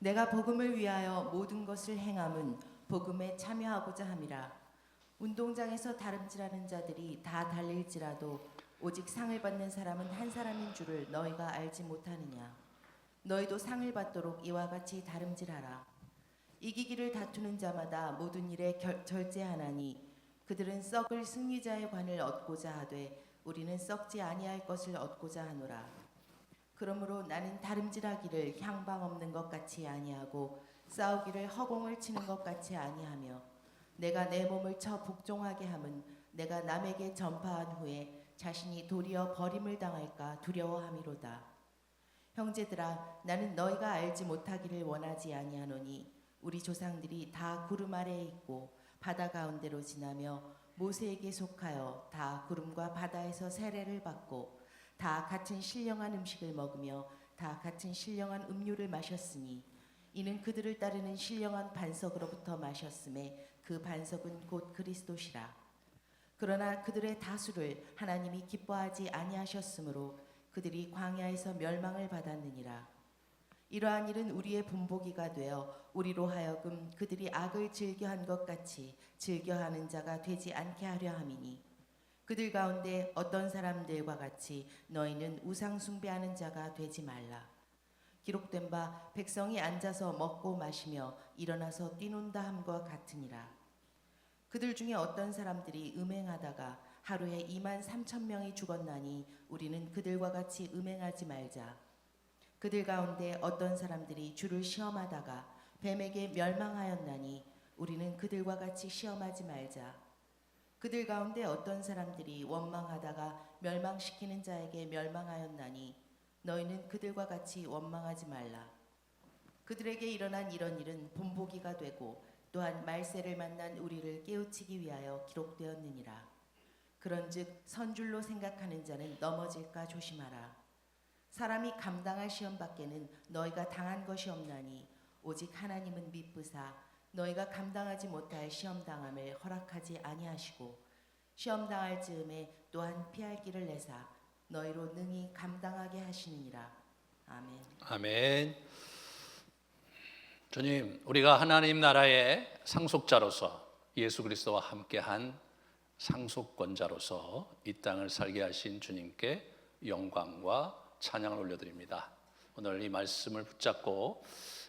내가 복음을 위하여 모든 것을 행함은 복음에 참여하고자 함이라. 운동장에서 다름질하는 자들이 다 달릴지라도 오직 상을 받는 사람은 한 사람인 줄을 너희가 알지 못하느냐. 너희도 상을 받도록 이와 같이 다름질하라. 이기기를 다투는 자마다 모든 일에 절제하나니 그들은 썩을 승리자의 관을 얻고자 하되 우리는 썩지 아니할 것을 얻고자 하노라. 그러므로 나는 다름질하기를 향방 없는 것 같이 아니하고 싸우기를 허공을 치는 것 같이 아니하며 내가 내 몸을 쳐 복종하게 함은 내가 남에게 전파한 후에 자신이 도리어 버림을 당할까 두려워함이로다. 형제들아, 나는 너희가 알지 못하기를 원하지 아니하노니 우리 조상들이 다 구름 아래에 있고 바다 가운데로 지나며 모세에게 속하여 다 구름과 바다에서 세례를 받고 다 같은 신령한 음식을 먹으며 다 같은 신령한 음료를 마셨으니 이는 그들을 따르는 신령한 반석으로부터 마셨음에 그 반석은 곧 그리스도시라. 그러나 그들의 다수를 하나님이 기뻐하지 아니하셨으므로 그들이 광야에서 멸망을 받았느니라. 이러한 일은 우리의 분보기가 되어 우리로 하여금 그들이 악을 즐겨한 것 같이 즐겨하는 자가 되지 않게 하려 함이니 그들 가운데 어떤 사람들과 같이 너희는 우상 숭배하는 자가 되지 말라. 기록된 바 백성이 앉아서 먹고 마시며 일어나서 뛰논다 함과 같으니라. 그들 중에 어떤 사람들이 음행하다가 하루에 2만 3천 명이 죽었나니 우리는 그들과 같이 음행하지 말자. 그들 가운데 어떤 사람들이 주를 시험하다가 뱀에게 멸망하였나니 우리는 그들과 같이 시험하지 말자. 그들 가운데 어떤 사람들이 원망하다가 멸망시키는 자에게 멸망하였나니 너희는 그들과 같이 원망하지 말라. 그들에게 일어난 이런 일은 본보기가 되고 또한 말세를 만난 우리를 깨우치기 위하여 기록되었느니라. 그런즉 선줄로 생각하는 자는 넘어질까 조심하라. 사람이 감당할 시험 밖에는 너희가 당한 것이 없나니 오직 하나님은 미쁘사 너희가 감당하지 못할 시험 당함을 허락하지 아니하시고 시험 당할 즈음에 또한 피할 길을 내사 너희로 능히 감당하게 하시느니라. 아멘. 아멘. 주님, 우리가 하나님 나라의 상속자로서 예수 그리스도와 함께한 상속권자로서 이 땅을 살게 하신 주님께 영광과 찬양을 올려드립니다. 오늘 이 말씀을 붙잡고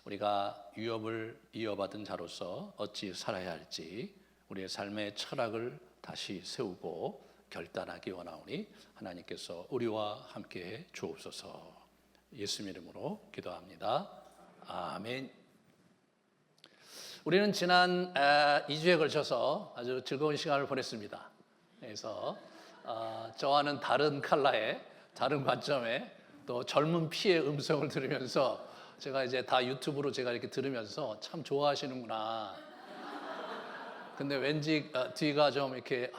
우리가 유업을 이어받은 자로서 어찌 살아야 할지 우리의 삶의 철학을 다시 세우고 결단하기 원하오니 하나님께서 우리와 함께 주옵소서. 예수 이름으로 기도합니다. 아멘. 우리는 지난 2주에 걸쳐서 아주 즐거운 시간을 보냈습니다. 그래서 저와는 다른 컬러의 다른 관점의 또 젊은 피의 음성을 들으면서 제가 이제 다 유튜브로 제가 이렇게 들으면서 참 좋아하시는구나. 근데 왠지 뒤가 좀 이렇게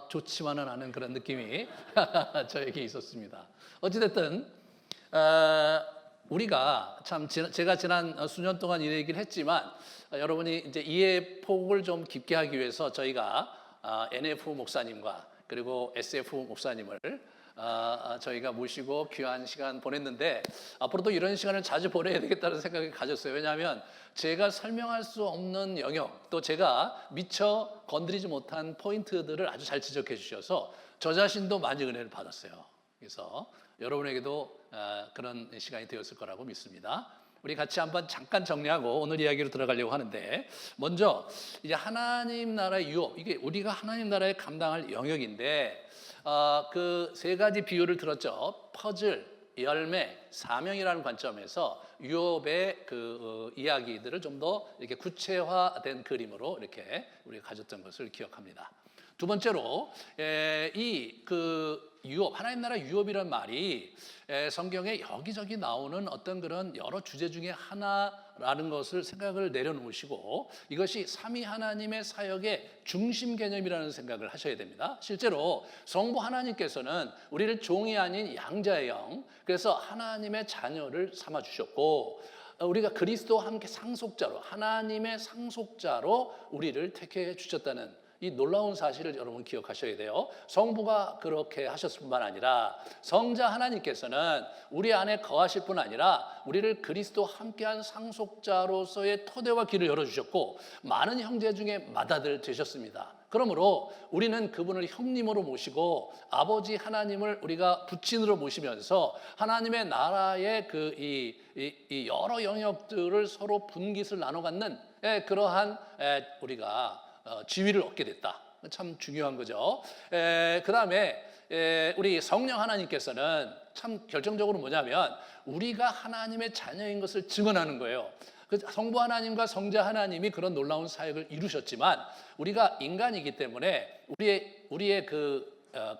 좋지만은 않은 그런 느낌이 저에게 있었습니다. 어찌됐든 우리가 참 제가 지난 수년 동안 이 얘기를 했지만 여러분이 이제 이해 폭을 좀 깊게 하기 위해서 저희가 NF 목사님과 그리고 SF 목사님을 저희가 모시고 귀한 시간 보냈는데 앞으로도 이런 시간을 자주 보내야 되겠다는 생각을 가졌어요. 왜냐하면 제가 설명할 수 없는 영역 또 제가 미처 건드리지 못한 포인트들을 아주 잘 지적해 주셔서 저 자신도 많이 은혜를 받았어요. 그래서 여러분에게도 그런 시간이 되었을 거라고 믿습니다. 우리 같이 한번 잠깐 정리하고 오늘 이야기로 들어가려고 하는데 먼저 이제 하나님 나라의 유업, 이게 우리가 하나님 나라에 감당할 영역인데 그 세 가지 비유를 들었죠. 퍼즐, 열매, 사명이라는 관점에서 유업의 그 이야기들을 좀 더 이렇게 구체화된 그림으로 이렇게 우리가 가졌던 것을 기억합니다. 두 번째로 이 그 유업, 하나님 나라 유업이란 말이 성경에 여기저기 나오는 어떤 그런 여러 주제 중에 하나라는 것을 생각을 내려놓으시고 이것이 삼위 하나님의 사역의 중심 개념이라는 생각을 하셔야 됩니다. 실제로 성부 하나님께서는 우리를 종이 아닌 양자의 영, 그래서 하나님의 자녀를 삼아 주셨고 우리가 그리스도와 함께 상속자로 하나님의 상속자로 우리를 택해 주셨다는 이 놀라운 사실을 여러분 기억하셔야 돼요. 성부가 그렇게 하셨을 뿐만 아니라 성자 하나님께서는 우리 안에 거하실 뿐 아니라 우리를 그리스도 함께한 상속자로서의 토대와 길을 열어주셨고 많은 형제 중에 맏아들 되셨습니다. 그러므로 우리는 그분을 형님으로 모시고 아버지 하나님을 우리가 부친으로 모시면서 하나님의 나라의 이 여러 영역들을 서로 분깃을 나눠 갖는 그러한 우리가 지위를 얻게 됐다. 참 중요한 거죠. 그 다음에 우리 성령 하나님께서는 참 결정적으로 뭐냐면 우리가 하나님의 자녀인 것을 증언하는 거예요. 성부 하나님과 성자 하나님이 그런 놀라운 사역을 이루셨지만 우리가 인간이기 때문에 우리의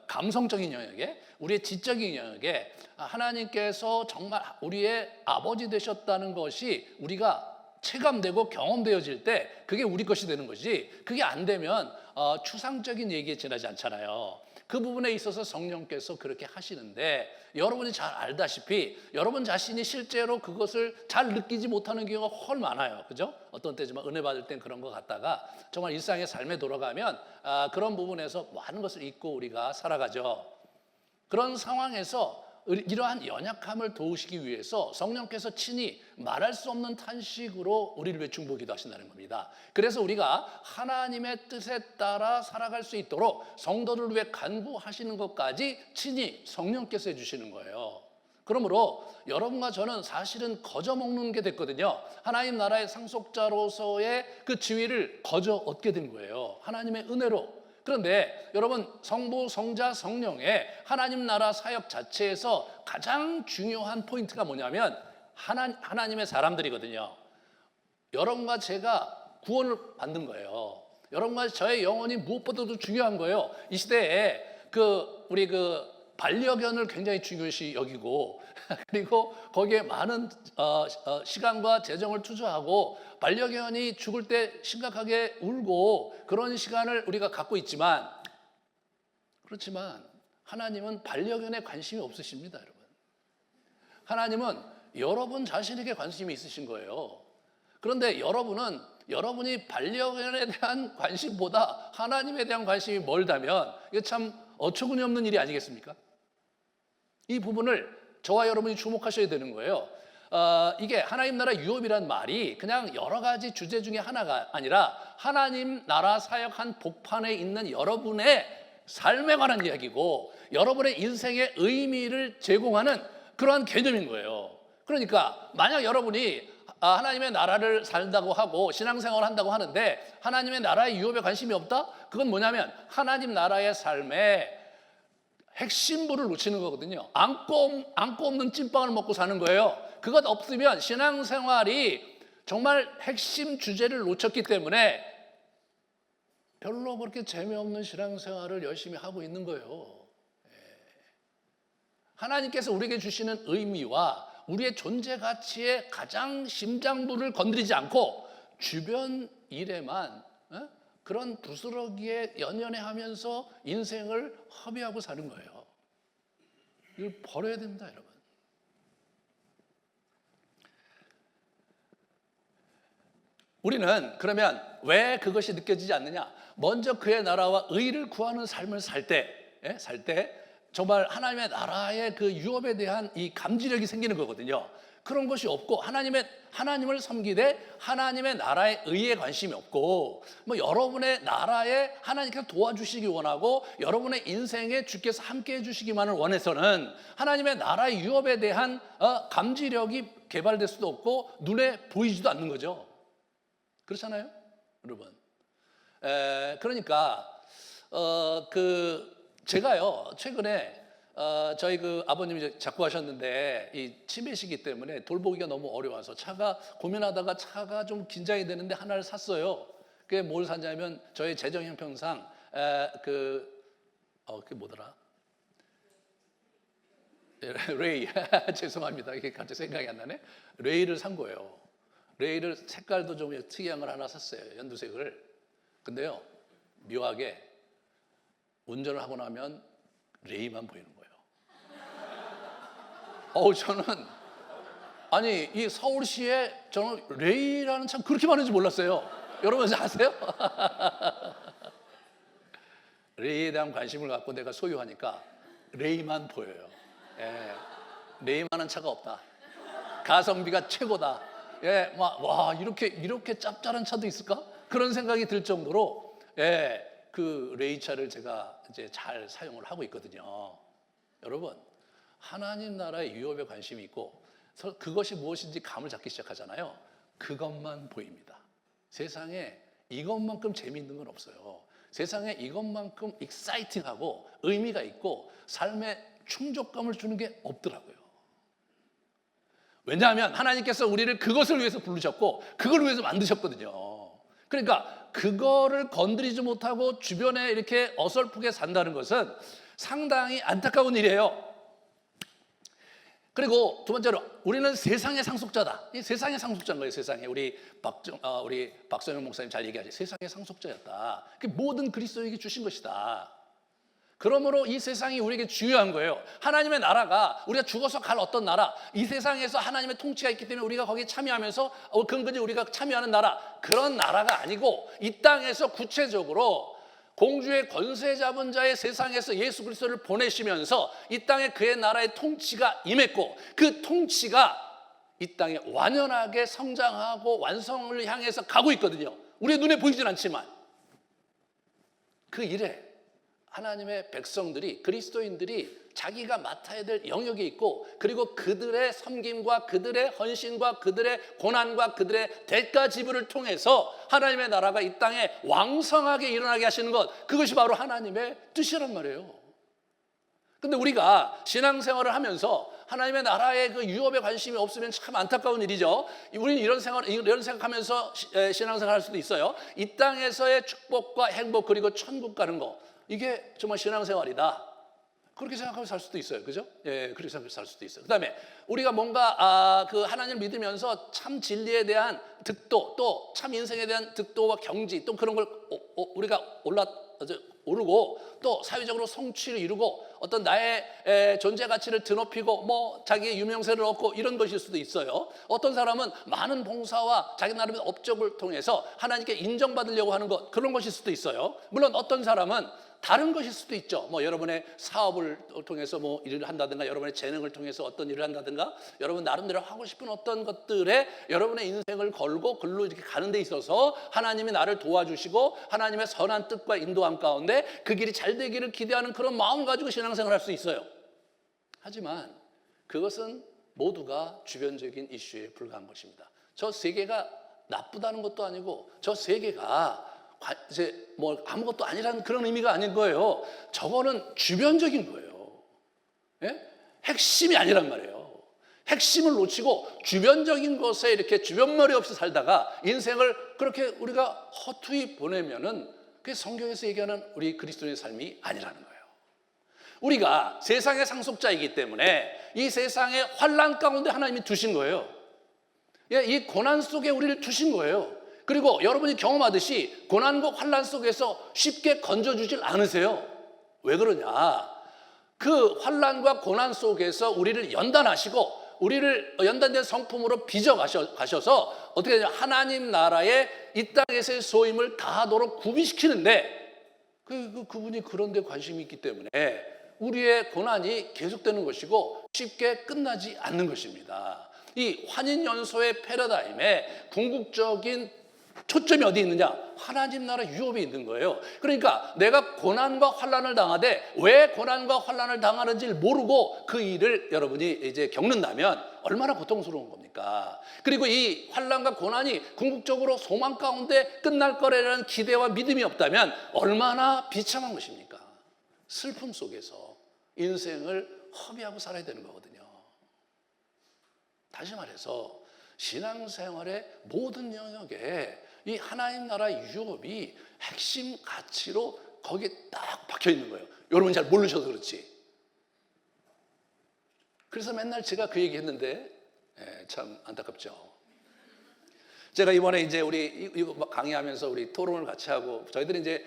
감성적인 영역에, 우리의 지적인 영역에 하나님께서 정말 우리의 아버지 되셨다는 것이 우리가 체감되고 경험되어질 때 그게 우리 것이 되는 것이지, 그게 안 되면 추상적인 얘기에 지나지 않잖아요. 그 부분에 있어서 성령께서 그렇게 하시는데 여러분이 잘 알다시피 여러분 자신이 실제로 그것을 잘 느끼지 못하는 경우가 훨 많아요. 그죠? 어떤 때지만 은혜 받을 땐 그런 것 같다가 정말 일상의 삶에 돌아가면 그런 부분에서 많은 것을 잊고 우리가 살아가죠. 그런 상황에서 이러한 연약함을 도우시기 위해서 성령께서 친히 말할 수 없는 탄식으로 우리를 위해 중보기도 하신다는 겁니다. 그래서 우리가 하나님의 뜻에 따라 살아갈 수 있도록 성도를 위해 간구하시는 것까지 친히 성령께서 해주시는 거예요. 그러므로 여러분과 저는 사실은 거저 먹는 게 됐거든요. 하나님 나라의 상속자로서의 그 지위를 거저 얻게 된 거예요. 하나님의 은혜로. 그런데 여러분, 성부, 성자, 성령의 하나님 나라 사역 자체에서 가장 중요한 포인트가 뭐냐면 하나님의 사람들이거든요. 여러분과 제가 구원을 받는 거예요. 여러분과 저의 영혼이 무엇보다도 중요한 거예요. 이 시대에 우리 반려견을 굉장히 중요시 여기고 그리고 거기에 많은 시간과 재정을 투자하고 반려견이 죽을 때 심각하게 울고 그런 시간을 우리가 갖고 있지만, 그렇지만 하나님은 반려견에 관심이 없으십니다, 여러분. 하나님은 여러분 자신에게 관심이 있으신 거예요. 그런데 여러분이 반려견에 대한 관심보다 하나님에 대한 관심이 멀다면 이게 참 어처구니 없는 일이 아니겠습니까? 이 부분을 저와 여러분이 주목하셔야 되는 거예요. 이게 하나님 나라 유업이란 말이 그냥 여러 가지 주제 중에 하나가 아니라 하나님 나라 사역한 복판에 있는 여러분의 삶에 관한 이야기고 여러분의 인생의 의미를 제공하는 그러한 개념인 거예요. 그러니까 만약 여러분이 하나님의 나라를 살다고 하고 신앙생활을 한다고 하는데 하나님의 나라의 유업에 관심이 없다? 그건 뭐냐면 하나님 나라의 삶에 핵심부를 놓치는 거거든요. 안고 없는 찐빵을 먹고 사는 거예요. 그것 없으면 신앙생활이 정말 핵심 주제를 놓쳤기 때문에 별로 그렇게 재미없는 신앙생활을 열심히 하고 있는 거예요. 하나님께서 우리에게 주시는 의미와 우리의 존재 가치의 가장 심장부를 건드리지 않고 주변 일에만 그런 부스러기에 연연해하면서 인생을 허비하고 사는 거예요. 이걸 버려야 됩니다, 여러분. 우리는 그러면 왜 그것이 느껴지지 않느냐? 먼저 그의 나라와 의를 구하는 삶을 살 때 정말 하나님의 나라의 그 유업에 대한 이 감지력이 생기는 거거든요. 그런 것이 없고 하나님을 섬기되 하나님의 나라의 의에 관심이 없고 여러분의 나라에 하나님께서 도와주시기 원하고 여러분의 인생에 주께서 함께 해주시기만을 원해서는 하나님의 나라의 유업에 대한 감지력이 개발될 수도 없고 눈에 보이지도 않는 거죠. 그렇잖아요, 여러분. 그러니까 제가요 최근에 저희 아버님이 자꾸 하셨는데 이 치매시기 때문에 돌보기가 너무 어려워서 고민하다가 차가 좀 긴장이 되는데 하나를 샀어요. 그게 뭘 샀냐면 저희 재정 형편상 그게 뭐더라? 레이 죄송합니다. 이게 갑자기 생각이 안 나네. 레이를 산 거예요. 레이를 색깔도 좀 특이한 걸 하나 샀어요. 연두색을. 근데요 묘하게 운전을 하고 나면 레이만 보이는 거예요. 저는 이 서울시에 저는 레이라는 차 그렇게 많은지 몰랐어요. 여러분 아세요? 레이에 대한 관심을 갖고 내가 소유하니까 레이만 보여요. 예, 레이만한 차가 없다. 가성비가 최고다. 예, 와 이렇게 짭짤한 차도 있을까? 그런 생각이 들 정도로 그 레이 차를 제가 이제 잘 사용을 하고 있거든요. 여러분, 하나님 나라의 유업에 관심이 있고 그것이 무엇인지 감을 잡기 시작하잖아요. 그것만 보입니다. 세상에 이것만큼 재미있는 건 없어요. 세상에 이것만큼 익사이팅하고 의미가 있고 삶에 충족감을 주는 게 없더라고요. 왜냐하면 하나님께서 우리를 그것을 위해서 부르셨고 그걸 위해서 만드셨거든요. 그러니까 그거를 건드리지 못하고 주변에 이렇게 어설프게 산다는 것은 상당히 안타까운 일이에요. 그리고 두 번째로 우리는 세상의 상속자다. 이 세상의 상속자인 거예요. 세상에 우리 박성영 목사님 잘 얘기하죠. 세상의 상속자였다. 모든 그리스도에게 주신 것이다. 그러므로 이 세상이 우리에게 중요한 거예요. 하나님의 나라가 우리가 죽어서 갈 어떤 나라, 이 세상에서 하나님의 통치가 있기 때문에 우리가 거기에 참여하면서 근근히 우리가 참여하는 나라, 그런 나라가 아니고 이 땅에서 구체적으로 공주의 권세 잡은 자의 세상에서 예수 그리스도를 보내시면서 이 땅에 그의 나라의 통치가 임했고 그 통치가 이 땅에 완연하게 성장하고 완성을 향해서 가고 있거든요. 우리의 눈에 보이진 않지만 그 일에 하나님의 백성들이, 그리스도인들이 자기가 맡아야 될 영역이 있고 그리고 그들의 섬김과 그들의 헌신과 그들의 고난과 그들의 대가 지불을 통해서 하나님의 나라가 이 땅에 왕성하게 일어나게 하시는 것, 그것이 바로 하나님의 뜻이란 말이에요. 근데 우리가 신앙생활을 하면서 하나님의 나라의 그 유업에 관심이 없으면 참 안타까운 일이죠. 우리는 이런 생각하면서 신앙생활 할 수도 있어요. 이 땅에서의 축복과 행복 그리고 천국 가는 거, 이게 정말 신앙생활이다. 그렇게 생각하면서 살 수도 있어요. 그죠? 예, 그렇게 생각해서 살 수도 있어요. 그 다음에 우리가 뭔가 그 하나님을 믿으면서 참 진리에 대한 득도, 또 참 인생에 대한 득도와 경지, 또 그런 걸 우리가 오르고 또 사회적으로 성취를 이루고 어떤 나의 존재 가치를 드높이고 뭐 자기의 유명세를 얻고 이런 것일 수도 있어요. 어떤 사람은 많은 봉사와 자기 나름의 업적을 통해서 하나님께 인정받으려고 하는 것, 그런 것일 수도 있어요. 물론 어떤 사람은 다른 것일 수도 있죠. 뭐 여러분의 사업을 통해서 뭐 일을 한다든가, 여러분의 재능을 통해서 어떤 일을 한다든가, 여러분 나름대로 하고 싶은 어떤 것들에 여러분의 인생을 걸고 글로 이렇게 가는 데 있어서 하나님이 나를 도와주시고 하나님의 선한 뜻과 인도함 가운데 그 길이 잘 되기를 기대하는 그런 마음 가지고 신앙생활을 할 수 있어요. 하지만 그것은 모두가 주변적인 이슈에 불과한 것입니다. 저 세계가 나쁘다는 것도 아니고 저 세계가 이제 뭐 아무것도 아니라는 그런 의미가 아닌 거예요. 저거는 주변적인 거예요. 예? 핵심이 아니란 말이에요. 핵심을 놓치고 주변적인 것에 이렇게 주변머리 없이 살다가 인생을 그렇게 우리가 허투루 보내면은 그게 성경에서 얘기하는 우리 그리스도인의 삶이 아니라는 거예요. 우리가 세상의 상속자이기 때문에 이 세상의 환난 가운데 하나님이 두신 거예요. 이 고난 속에 우리를 두신 거예요. 그리고 여러분이 경험하듯이 고난과 환난 속에서 쉽게 건져주질 않으세요. 왜 그러냐? 그 환난과 고난 속에서 우리를 연단하시고 우리를 연단된 성품으로 빚어 가셔서 어떻게 되냐? 하나님 나라의 이 땅에서의 소임을 다하도록 구비시키는데 그분이 그런 데 관심이 있기 때문에 우리의 고난이 계속되는 것이고 쉽게 끝나지 않는 것입니다. 이 환인연소의 패러다임에 궁극적인 초점이 어디 있느냐? 하나님 나라 유업이 있는 거예요. 그러니까 내가 고난과 환난을 당하되 왜 고난과 환난을 당하는지를 모르고 그 일을 여러분이 이제 겪는다면 얼마나 고통스러운 겁니까? 그리고 이 환난과 고난이 궁극적으로 소망 가운데 끝날 거라는 기대와 믿음이 없다면 얼마나 비참한 것입니까? 슬픔 속에서 인생을 허비하고 살아야 되는 거거든요. 다시 말해서 신앙생활의 모든 영역에 이 하나님 나라 유업이 핵심 가치로 거기에 딱 박혀 있는 거예요. 여러분 잘 모르셔서 그렇지. 그래서 맨날 제가 그 얘기 했는데 참 안타깝죠. 제가 이번에 이제 우리 이거 강의하면서 우리 토론을 같이 하고 저희들이 이제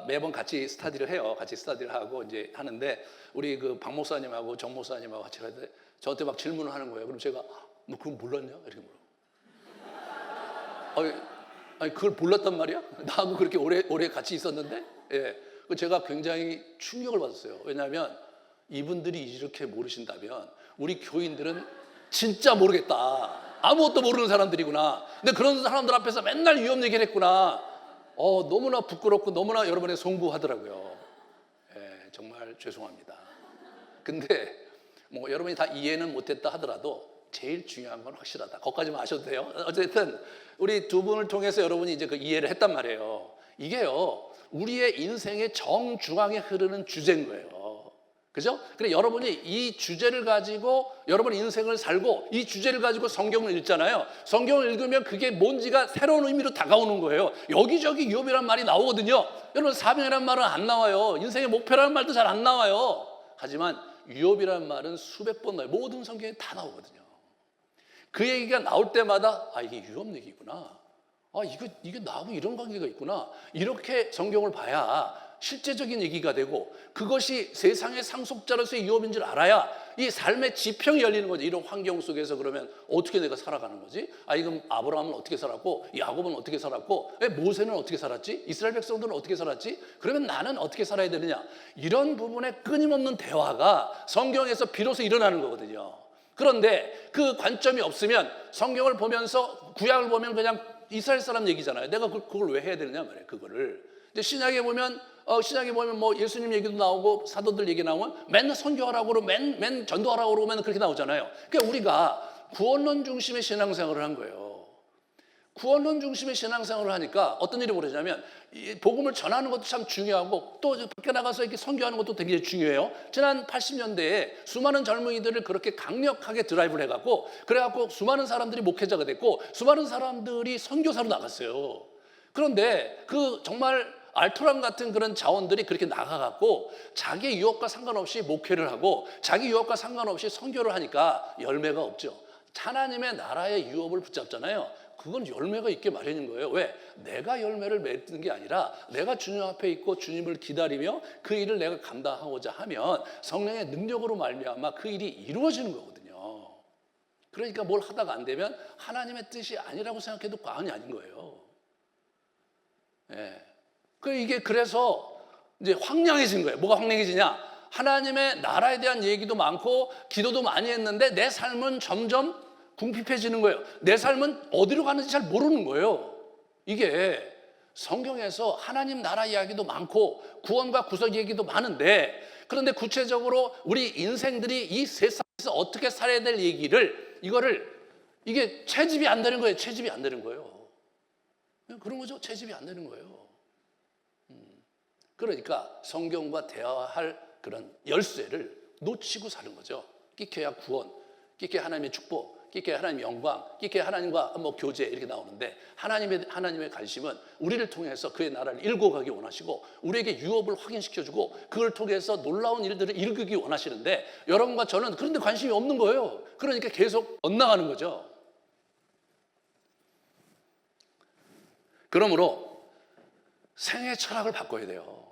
매번 같이 스터디를 해요. 같이 스터디를 하고 이제 하는데 우리 그 박 목사님하고 정 목사님하고 같이 하는데 저한테 막 질문을 하는 거예요. 그럼 제가 너 그건 몰랐냐? 이렇게 물어. 아니 그걸 몰랐단 말이야? 나하고 그렇게 오래 같이 있었는데, 예. 제가 굉장히 충격을 받았어요. 왜냐하면 이분들이 이렇게 모르신다면 우리 교인들은 진짜 모르겠다. 아무것도 모르는 사람들이구나. 근데 그런 사람들 앞에서 맨날 위험 얘기를 했구나. 너무나 부끄럽고 너무나 여러분의 송구하더라고요. 예, 정말 죄송합니다. 근데 뭐 여러분이 다 이해는 못했다 하더라도 제일 중요한 건 확실하다. 거기까지만 아셔도 돼요. 어쨌든 우리 두 분을 통해서 여러분이 이제 그 이해를 했단 말이에요. 이게요, 우리의 인생의 정중앙에 흐르는 주제인 거예요. 그죠? 그래 여러분이 이 주제를 가지고 여러분 인생을 살고 이 주제를 가지고 성경을 읽잖아요. 성경을 읽으면 그게 뭔지가 새로운 의미로 다가오는 거예요. 여기저기 유업이란 말이 나오거든요. 여러분 사명이란 말은 안 나와요. 인생의 목표라는 말도 잘 안 나와요. 하지만 유업이란 말은 수백 번 나와요. 모든 성경에 다 나오거든요. 그 얘기가 나올 때마다 이게 유업 얘기구나. 이게 나하고 이런 관계가 있구나. 이렇게 성경을 봐야 실제적인 얘기가 되고 그것이 세상의 상속자로서의 유업인 줄 알아야 이 삶의 지평이 열리는 거지. 이런 환경 속에서 그러면 어떻게 내가 살아가는 거지? 이건 아브라함은 어떻게 살았고 야곱은 어떻게 살았고 모세는 어떻게 살았지? 이스라엘 백성들은 어떻게 살았지? 그러면 나는 어떻게 살아야 되느냐? 이런 부분의 끊임없는 대화가 성경에서 비로소 일어나는 거거든요. 그런데 그 관점이 없으면 성경을 보면서 구약을 보면 그냥 이스라엘 사람 얘기잖아요. 내가 그걸 왜 해야 되느냐 말이에요. 그거를. 이제 신약에 보면 뭐 예수님 얘기도 나오고 사도들 얘기 나오면 맨날 선교하라고 그러고 맨 전도하라고 그러고 맨날 그렇게 나오잖아요. 그러니까 우리가 구원론 중심의 신앙생활을 한 거예요. 구원론 중심의 신앙생활을 하니까 어떤 일이 벌어지냐면 이 복음을 전하는 것도 참 중요하고 또 밖에 나가서 이렇게 선교하는 것도 되게 중요해요. 지난 80년대에 수많은 젊은이들을 그렇게 강력하게 드라이브를 해갖고 그래갖고 수많은 사람들이 목회자가 됐고 수많은 사람들이 선교사로 나갔어요. 그런데 그 정말 알토란 같은 그런 자원들이 그렇게 나가갖고 자기 유업과 상관없이 목회를 하고 자기 유업과 상관없이 선교를 하니까 열매가 없죠. 하나님의 나라의 유업을 붙잡잖아요. 그건 열매가 있게 마련인 거예요. 왜? 내가 열매를 맺는 게 아니라 내가 주님 앞에 있고 주님을 기다리며 그 일을 내가 감당하고자 하면 성령의 능력으로 말미암아 그 일이 이루어지는 거거든요. 그러니까 뭘 하다가 안 되면 하나님의 뜻이 아니라고 생각해도 과언이 아닌 거예요. 예. 이게 그래서 이제 황량해진 거예요. 뭐가 황량해지냐? 하나님의 나라에 대한 얘기도 많고 기도도 많이 했는데 내 삶은 점점 궁핍해지는 거예요. 내 삶은 어디로 가는지 잘 모르는 거예요. 이게 성경에서 하나님 나라 이야기도 많고 구원과 구속 얘기도 많은데 그런데 구체적으로 우리 인생들이 이 세상에서 어떻게 살아야 될 얘기를 이게 채집이 안 되는 거예요. 채집이 안 되는 거예요. 그런 거죠. 채집이 안 되는 거예요. 그러니까 성경과 대화할 그런 열쇠를 놓치고 사는 거죠. 끼켜야 구원, 끼켜야 하나님의 축복, 끼켜야 하나님의 영광, 끼켜야 하나님과 뭐 교제 이렇게 나오는데 하나님의 관심은 우리를 통해서 그의 나라를 일궈가기 원하시고 우리에게 유업을 확인시켜주고 그걸 통해서 놀라운 일들을 일으키기 원하시는데 여러분과 저는 그런데 관심이 없는 거예요. 그러니까 계속 엇나가는 거죠. 그러므로 생애 철학을 바꿔야 돼요.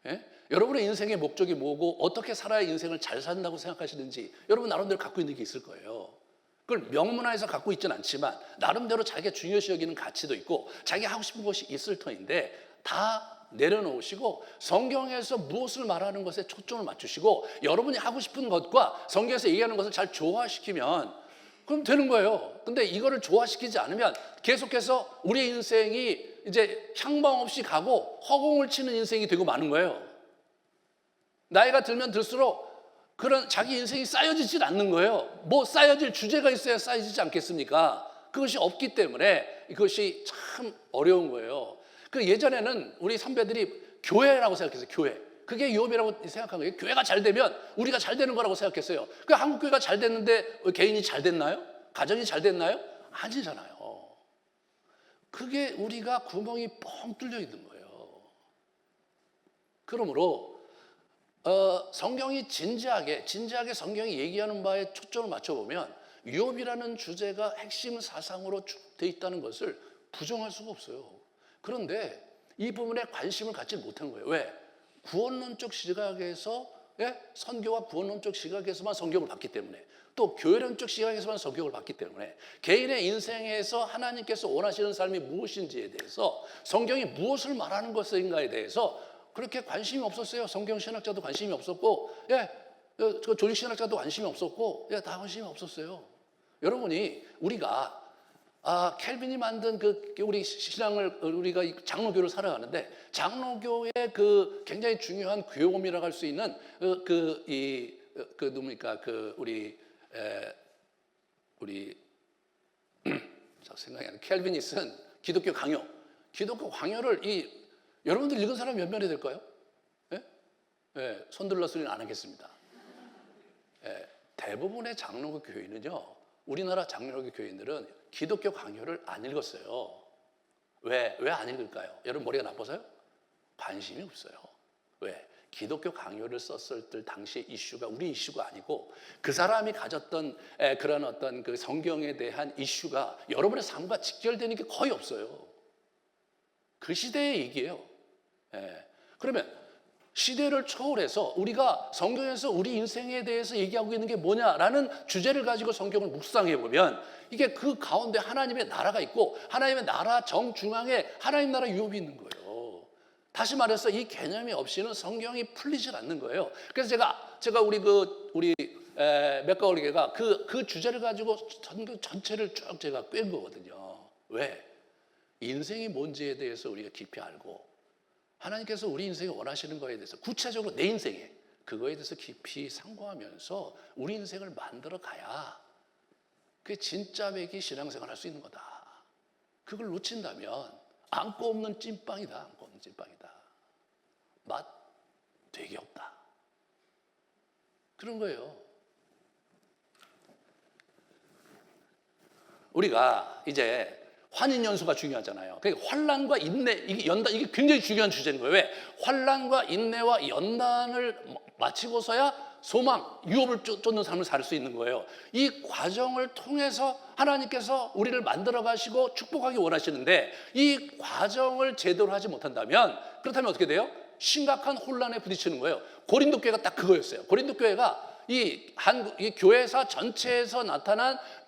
예? 여러분의 인생의 목적이 뭐고 어떻게 살아야 인생을 잘 산다고 생각하시는지 여러분 나름대로 갖고 있는 게 있을 거예요. 그걸 명문화해서 갖고 있지는 않지만 나름대로 자기가 중요시 여기는 가치도 있고 자기가 하고 싶은 것이 있을 터인데 다 내려놓으시고 성경에서 무엇을 말하는 것에 초점을 맞추시고 여러분이 하고 싶은 것과 성경에서 얘기하는 것을 잘 조화시키면 그럼 되는 거예요. 근데 이거를 조화시키지 않으면 계속해서 우리의 인생이 이제 향방 없이 가고 허공을 치는 인생이 되고 마는 거예요. 나이가 들면 들수록 그런 자기 인생이 쌓여지질 않는 거예요. 뭐 쌓여질 주제가 있어야 쌓여지지 않겠습니까? 그것이 없기 때문에 이것이 참 어려운 거예요. 그 예전에는 우리 선배들이 교회라고 생각했어요. 교회. 그게 유업이라고 생각한 거예요. 교회가 잘 되면 우리가 잘 되는 거라고 생각했어요. 그 한국 교회가 잘 됐는데 개인이 잘 됐나요? 가정이 잘 됐나요? 아니잖아요. 그게 우리가 구멍이 뻥 뚫려 있는 거예요. 그러므로 성경이 진지하게 성경이 얘기하는 바에 초점을 맞춰보면 유업이라는 주제가 핵심 사상으로 돼 있다는 것을 부정할 수가 없어요. 그런데 이 부분에 관심을 갖지 못한 거예요. 왜? 구원론적 시각에서 선교와 구원론적 시각에서만 성경을 봤기 때문에 또 교회론적 시각에서만 성경을 봤기 때문에 개인의 인생에서 하나님께서 원하시는 삶이 무엇인지에 대해서 성경이 무엇을 말하는 것인가에 대해서 그렇게 관심이 없었어요. 성경 신학자도 관심이 없었고, 그 조직 신학자도 관심이 없었고, 다 관심이 없었어요. 여러분이 우리가 켈빈이 만든 그 우리 신앙을 우리가 장로교를 살아가는데 장로교의 그 굉장히 중요한 교범이라고 할 수 있는 누굽니까 우리 생각이 안 나. 켈빈이 쓴 기독교 강요. 기독교 강요를 여러분들 읽은 사람이 몇 명이 될까요? 손들러 소리는 안 하겠습니다. 대부분의 장로교 교인은요, 우리나라 장로교 교인들은 기독교 강요를 안 읽었어요. 왜 안 읽을까요? 여러분 머리가 나빠서요? 관심이 없어요. 왜? 기독교 강요를 썼을 때 당시 이슈가 우리 이슈가 아니고 그 사람이 가졌던 그런 어떤 그 성경에 대한 이슈가 여러분의 삶과 직결되는 게 거의 없어요. 그 시대의 얘기예요. 그러면 시대를 초월해서 우리가 성경에서 우리 인생에 대해서 얘기하고 있는 게 뭐냐라는 주제를 가지고 성경을 묵상해 보면 이게 그 가운데 하나님의 나라가 있고 하나님의 나라 정중앙에 하나님 나라 유업이 있는 거예요. 다시 말해서 이 개념이 없이는 성경이 풀리질 않는 거예요. 그래서 제가 우리 맥가울리게가 그 주제를 가지고 성경 전체를 쭉 제가 꿰은 거거든요. 왜? 인생이 뭔지에 대해서 우리가 깊이 알고 하나님께서 우리 인생에 원하시는 거에 대해서 구체적으로 내 인생에 그거에 대해서 깊이 상고하면서 우리 인생을 만들어 가야 그게 진짜 맥이 신앙생활 할 수 있는 거다. 그걸 놓친다면 안고 없는 찐빵이다. 안고 없는 찐빵이다. 맛 되게 없다. 그런 거예요. 우리가 이제 환인연수가 중요하잖아요. 그러니까 환난과 인내, 이게 굉장히 중요한 주제인 거예요. 왜? 환난과 인내와 연단을 마치고서야 소망, 유업을 쫓는 삶을 살 수 있는 거예요. 이 과정을 통해서 하나님께서 우리를 만들어 가시고 축복하기 원하시는데 이 과정을 제대로 하지 못한다면 그렇다면 어떻게 돼요? 심각한 혼란에 부딪히는 거예요. 고린도 교회가 딱 그거였어요. 고린도 교회가 이 교회사 전체에서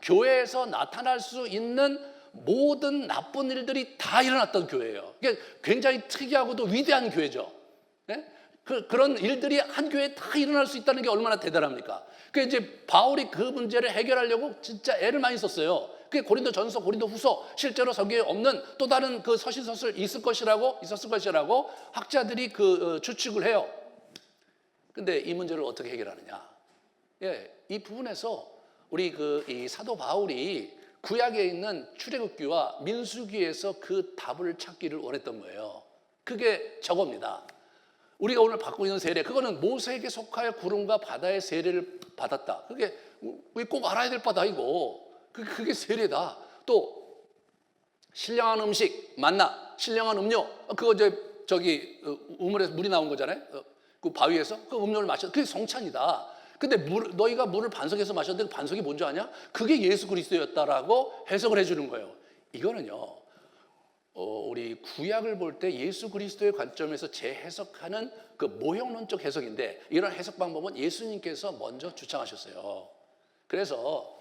교회에서 나타날 수 있는 모든 나쁜 일들이 다 일어났던 교회예요. 이게 굉장히 특이하고도 위대한 교회죠. 그런 일들이 한 교회에 다 일어날 수 있다는 게 얼마나 대단합니까? 그래서 이제 바울이 그 문제를 해결하려고 진짜 애를 많이 썼어요. 그게 고린도전서, 고린도후서 실제로 성경에 없는 또 다른 그 서신서술 있었을 것이라고 학자들이 추측을 해요. 근데 이 문제를 어떻게 해결하느냐? 이 부분에서 우리 이 사도 바울이 구약에 있는 출애굽기와 민수기에서 그 답을 찾기를 원했던 거예요. 그게 저겁니다. 우리가 오늘 받고 있는 세례, 그거는 모세에게 속하여 구름과 바다의 세례를 받았다. 그게 우리 꼭 알아야 될 바다 이거. 그게 세례다. 또 신령한 음식, 만나, 신령한 음료, 그거 우물에서 물이 나온 거잖아요. 그 바위에서 그 음료를 마셨. 그게 성찬이다. 근데 너희가 물을 반석에서 마셨는데 그 반석이 뭔지 아냐? 그게 예수 그리스도였다라고 해석을 해주는 거예요. 이거는요, 우리 구약을 볼 때 예수 그리스도의 관점에서 재해석하는 그 모형론적 해석인데 이런 해석 방법은 예수님께서 먼저 주창하셨어요. 그래서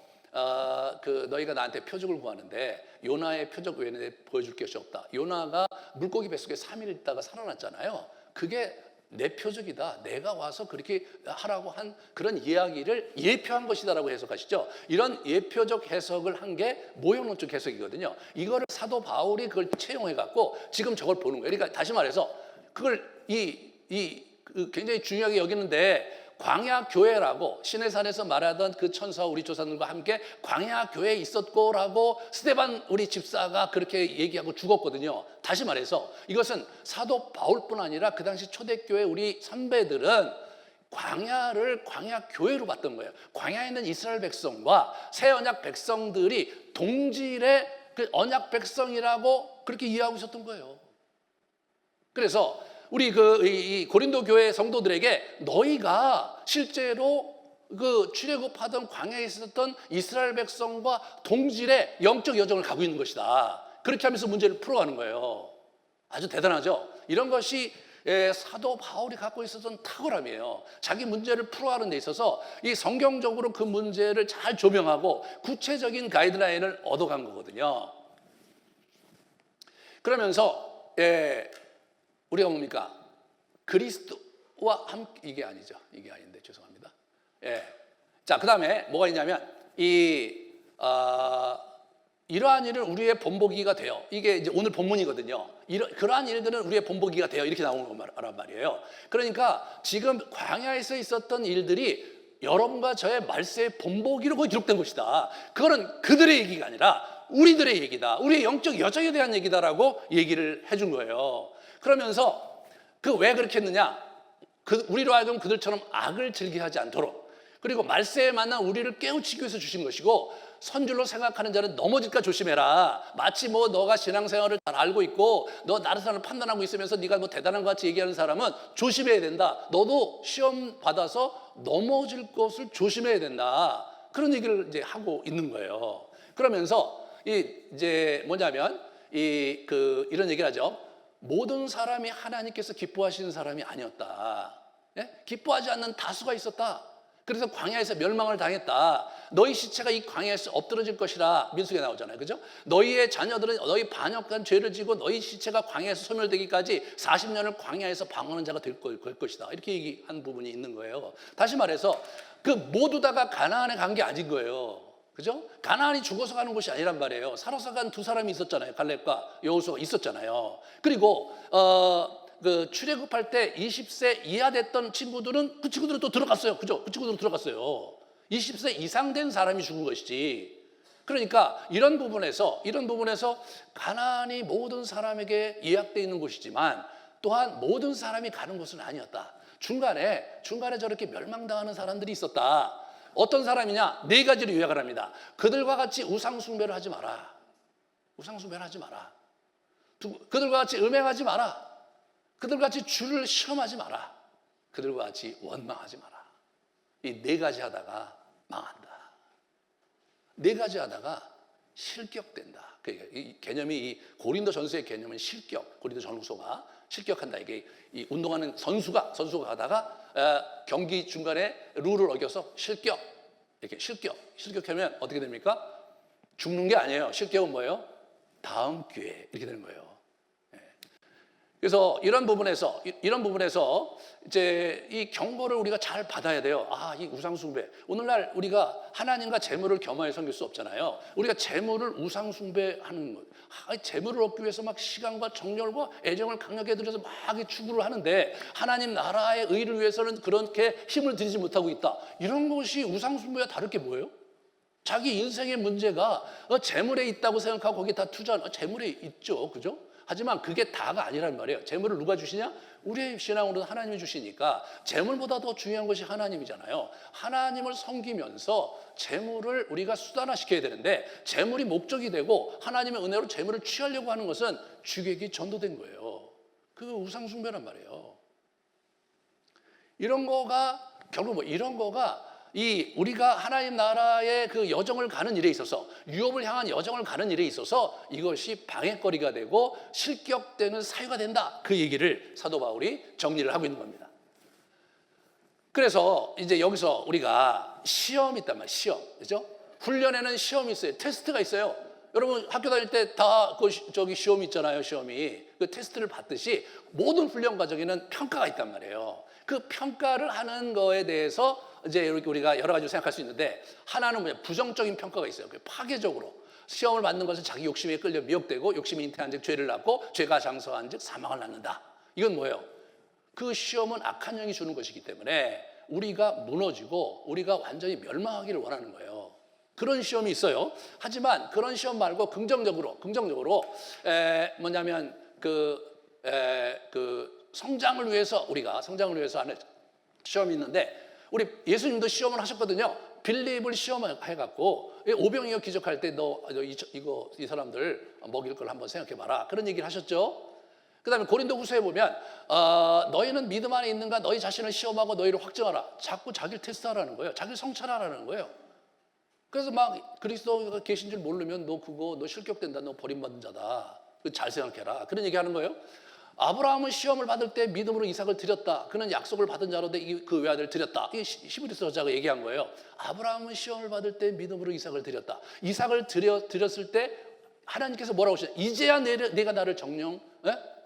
너희가 나한테 표적을 구하는데 요나의 표적 외에 보여줄 것이 없다. 요나가 물고기 뱃속에 3일 있다가 살아났잖아요. 그게 내 표적이다. 내가 와서 그렇게 하라고 한 그런 이야기를 예표한 것이다라고 해석하시죠. 이런 예표적 해석을 한 게 모형론적 해석이거든요. 이거를 사도 바울이 그걸 채용해 갖고 지금 저걸 보는 거예요. 그러니까 다시 말해서 그걸 굉장히 중요하게 여기는데 광야 교회라고 시내산에서 말하던 그 천사와 우리 조상들과 함께 광야 교회에 있었고라고 스데반 우리 집사가 그렇게 얘기하고 죽었거든요. 다시 말해서 이것은 사도 바울뿐 아니라 그 당시 초대교회 우리 선배들은 광야를 광야 교회로 봤던 거예요. 광야에 있는 이스라엘 백성과 새 언약 백성들이 동질의 그 언약 백성이라고 그렇게 이해하고 있었던 거예요. 그래서 우리 이 고린도 교회 성도들에게 너희가 실제로 그 출애굽하던 광야에 있었던 이스라엘 백성과 동질의 영적 여정을 가고 있는 것이다. 그렇게 하면서 문제를 풀어가는 거예요. 아주 대단하죠. 이런 것이 사도 바울이 갖고 있었던 탁월함이에요. 자기 문제를 풀어가는 데 있어서 이 성경적으로 그 문제를 잘 조명하고 구체적인 가이드라인을 얻어간 거거든요. 그러면서 우리가 뭡니까? 그리스도와 함께 이게 아니죠. 이게 아닌데 죄송합니다. 예. 자, 그다음에 뭐가 있냐면 이러한 일은 우리의 본보기가 돼요. 이게 이제 오늘 본문이거든요. 그러한 일들은 우리의 본보기가 돼요. 이렇게 나오는 거란 말이에요. 그러니까 지금 광야에서 있었던 일들이 여러분과 저의 말세의 본보기로 거기 기록된 것이다. 그거는 그들의 얘기가 아니라 우리들의 얘기다. 우리의 영적 여정에 대한 얘기다라고 얘기를 해준 거예요. 그러면서 왜 그렇게 했느냐? 우리로 하여금 그들처럼 악을 즐기하지 않도록, 그리고 말세에 만난 우리를 깨우치기 위해서 주신 것이고, 선줄로 생각하는 자는 넘어질까 조심해라. 마치 너가 신앙생활을 잘 알고 있고 너 나를 판단하고 있으면서 네가 대단한 것 같이 얘기하는 사람은 조심해야 된다. 너도 시험 받아서 넘어질 것을 조심해야 된다. 그런 얘기를 이제 하고 있는 거예요. 그러면서 이제 뭐냐면 이런 얘기를 하죠. 모든 사람이 하나님께서 기뻐하시는 사람이 아니었다. 예? 기뻐하지 않는 다수가 있었다. 그래서 광야에서 멸망을 당했다. 너희 시체가 이 광야에서 엎드러질 것이라 민수기에 나오잖아요. 그죠? 너희의 자녀들은 너희 반역한 죄를 지고 너희 시체가 광야에서 소멸되기까지 40년을 광야에서 방황하는 자가 될 것이다. 이렇게 얘기한 부분이 있는 거예요. 다시 말해서 모두 다가 가나안에 간 게 아닌 거예요. 그죠? 가나안이 죽어서 가는 곳이 아니란 말이에요. 살아서 간 두 사람이 있었잖아요. 갈렙과 여호수아가 있었잖아요. 그리고 출애굽할 때 20세 이하 됐던 친구들은 그 친구들은 또 들어갔어요. 그죠? 그 친구들은 들어갔어요. 20세 이상 된 사람이 죽은 것이지. 그러니까 이런 부분에서 가나안이 모든 사람에게 예약되어 있는 곳이지만 또한 모든 사람이 가는 곳은 아니었다. 중간에 저렇게 멸망당하는 사람들이 있었다. 어떤 사람이냐? 4가지로 요약을 합니다. 그들과 같이 우상숭배를 하지 마라. 우상숭배를 하지 마라. 그들과 같이 음행하지 마라. 그들과 같이 주를 시험하지 마라. 그들과 같이 원망하지 마라. 이 4가지 하다가 망한다. 4가지 하다가 실격된다. 이 개념이 이 고린도 전서의 개념은 실격. 고린도 전후서가 실격한다. 이게 이 운동하는 선수가 가다가 경기 중간에 룰을 어겨서 실격. 이렇게 실격하면 어떻게 됩니까? 죽는 게 아니에요. 실격은 뭐예요? 다음 기회 이렇게 되는 거예요. 그래서 이런 부분에서 이제 이 경고를 우리가 잘 받아야 돼요. 이 우상숭배. 오늘날 우리가 하나님과 재물을 겸하여 섬길 수 없잖아요. 우리가 재물을 우상숭배하는 것. 재물을 얻기 위해서 막 시간과 정열과 애정을 강력하게 들여서 막 추구를 하는데 하나님 나라의 의를 위해서는 그렇게 힘을 들이지 못하고 있다. 이런 것이 우상숭배와 다를 게 뭐예요? 자기 인생의 문제가 재물에 있다고 생각하고 거기에 다 투자하는, 재물에 있죠. 그죠? 하지만 그게 다가 아니란 말이에요. 재물을 누가 주시냐? 우리의 신앙으로는 하나님이 주시니까 재물보다 더 중요한 것이 하나님이잖아요. 하나님을 섬기면서 재물을 우리가 수단화시켜야 되는데 재물이 목적이 되고 하나님의 은혜로 재물을 취하려고 하는 것은 주객이 전도된 거예요. 그거 우상숭배란 말이에요. 이런 거가 결국 이런 거가 우리가 하나님 나라의 그 여정을 가는 일에 있어서, 유업을 향한 여정을 가는 일에 있어서 이것이 방해거리가 되고 실격되는 사유가 된다. 그 얘기를 사도 바울이 정리를 하고 있는 겁니다. 그래서 이제 여기서 우리가 시험이 있단 말이에요. 시험. 그죠? 훈련에는 시험이 있어요. 테스트가 있어요. 여러분 학교 다닐 때 다 시험이 있잖아요. 시험이. 그 테스트를 받듯이 모든 훈련 과정에는 평가가 있단 말이에요. 그 평가를 하는 거에 대해서 이제 우리가 여러 가지로 생각할 수 있는데, 하나는 부정적인 평가가 있어요. 파괴적으로 시험을 받는 것은 자기 욕심에 끌려 미혹되고 욕심이 잉태한즉 죄를 낳고 죄가 장성한즉 사망을 낳는다. 이건 뭐예요? 그 시험은 악한 영이 주는 것이기 때문에 우리가 무너지고 우리가 완전히 멸망하기를 원하는 거예요. 그런 시험이 있어요. 하지만 그런 시험 말고 긍정적으로 뭐냐면 성장을 위해서 하는 시험이 있는데, 우리 예수님도 시험을 하셨거든요. 빌립을 시험해갖고 오병이어 기적할 때 이 사람들 먹일 걸 한번 생각해봐라. 그런 얘기를 하셨죠. 그 다음에 고린도 후서에 보면 너희는 믿음 안에 있는가, 너희 자신을 시험하고 너희를 확증하라. 자꾸 자기를 테스트하라는 거예요. 자기를 성찰하라는 거예요. 그래서 막 그리스도가 계신 줄 모르면 너 실격된다. 너 버림받은 자다. 잘 생각해라. 그런 얘기 하는 거예요. 아브라함은 시험을 받을 때 믿음으로 이삭을 드렸다. 그는 약속을 받은 자로되 그 외아들을 드렸다. 이게 히브리서 저자가 얘기한 거예요. 아브라함은 시험을 받을 때 믿음으로 이삭을 드렸다. 이삭을 드렸을 때 하나님께서 뭐라고 하시냐? 이제야 내가 나를 정령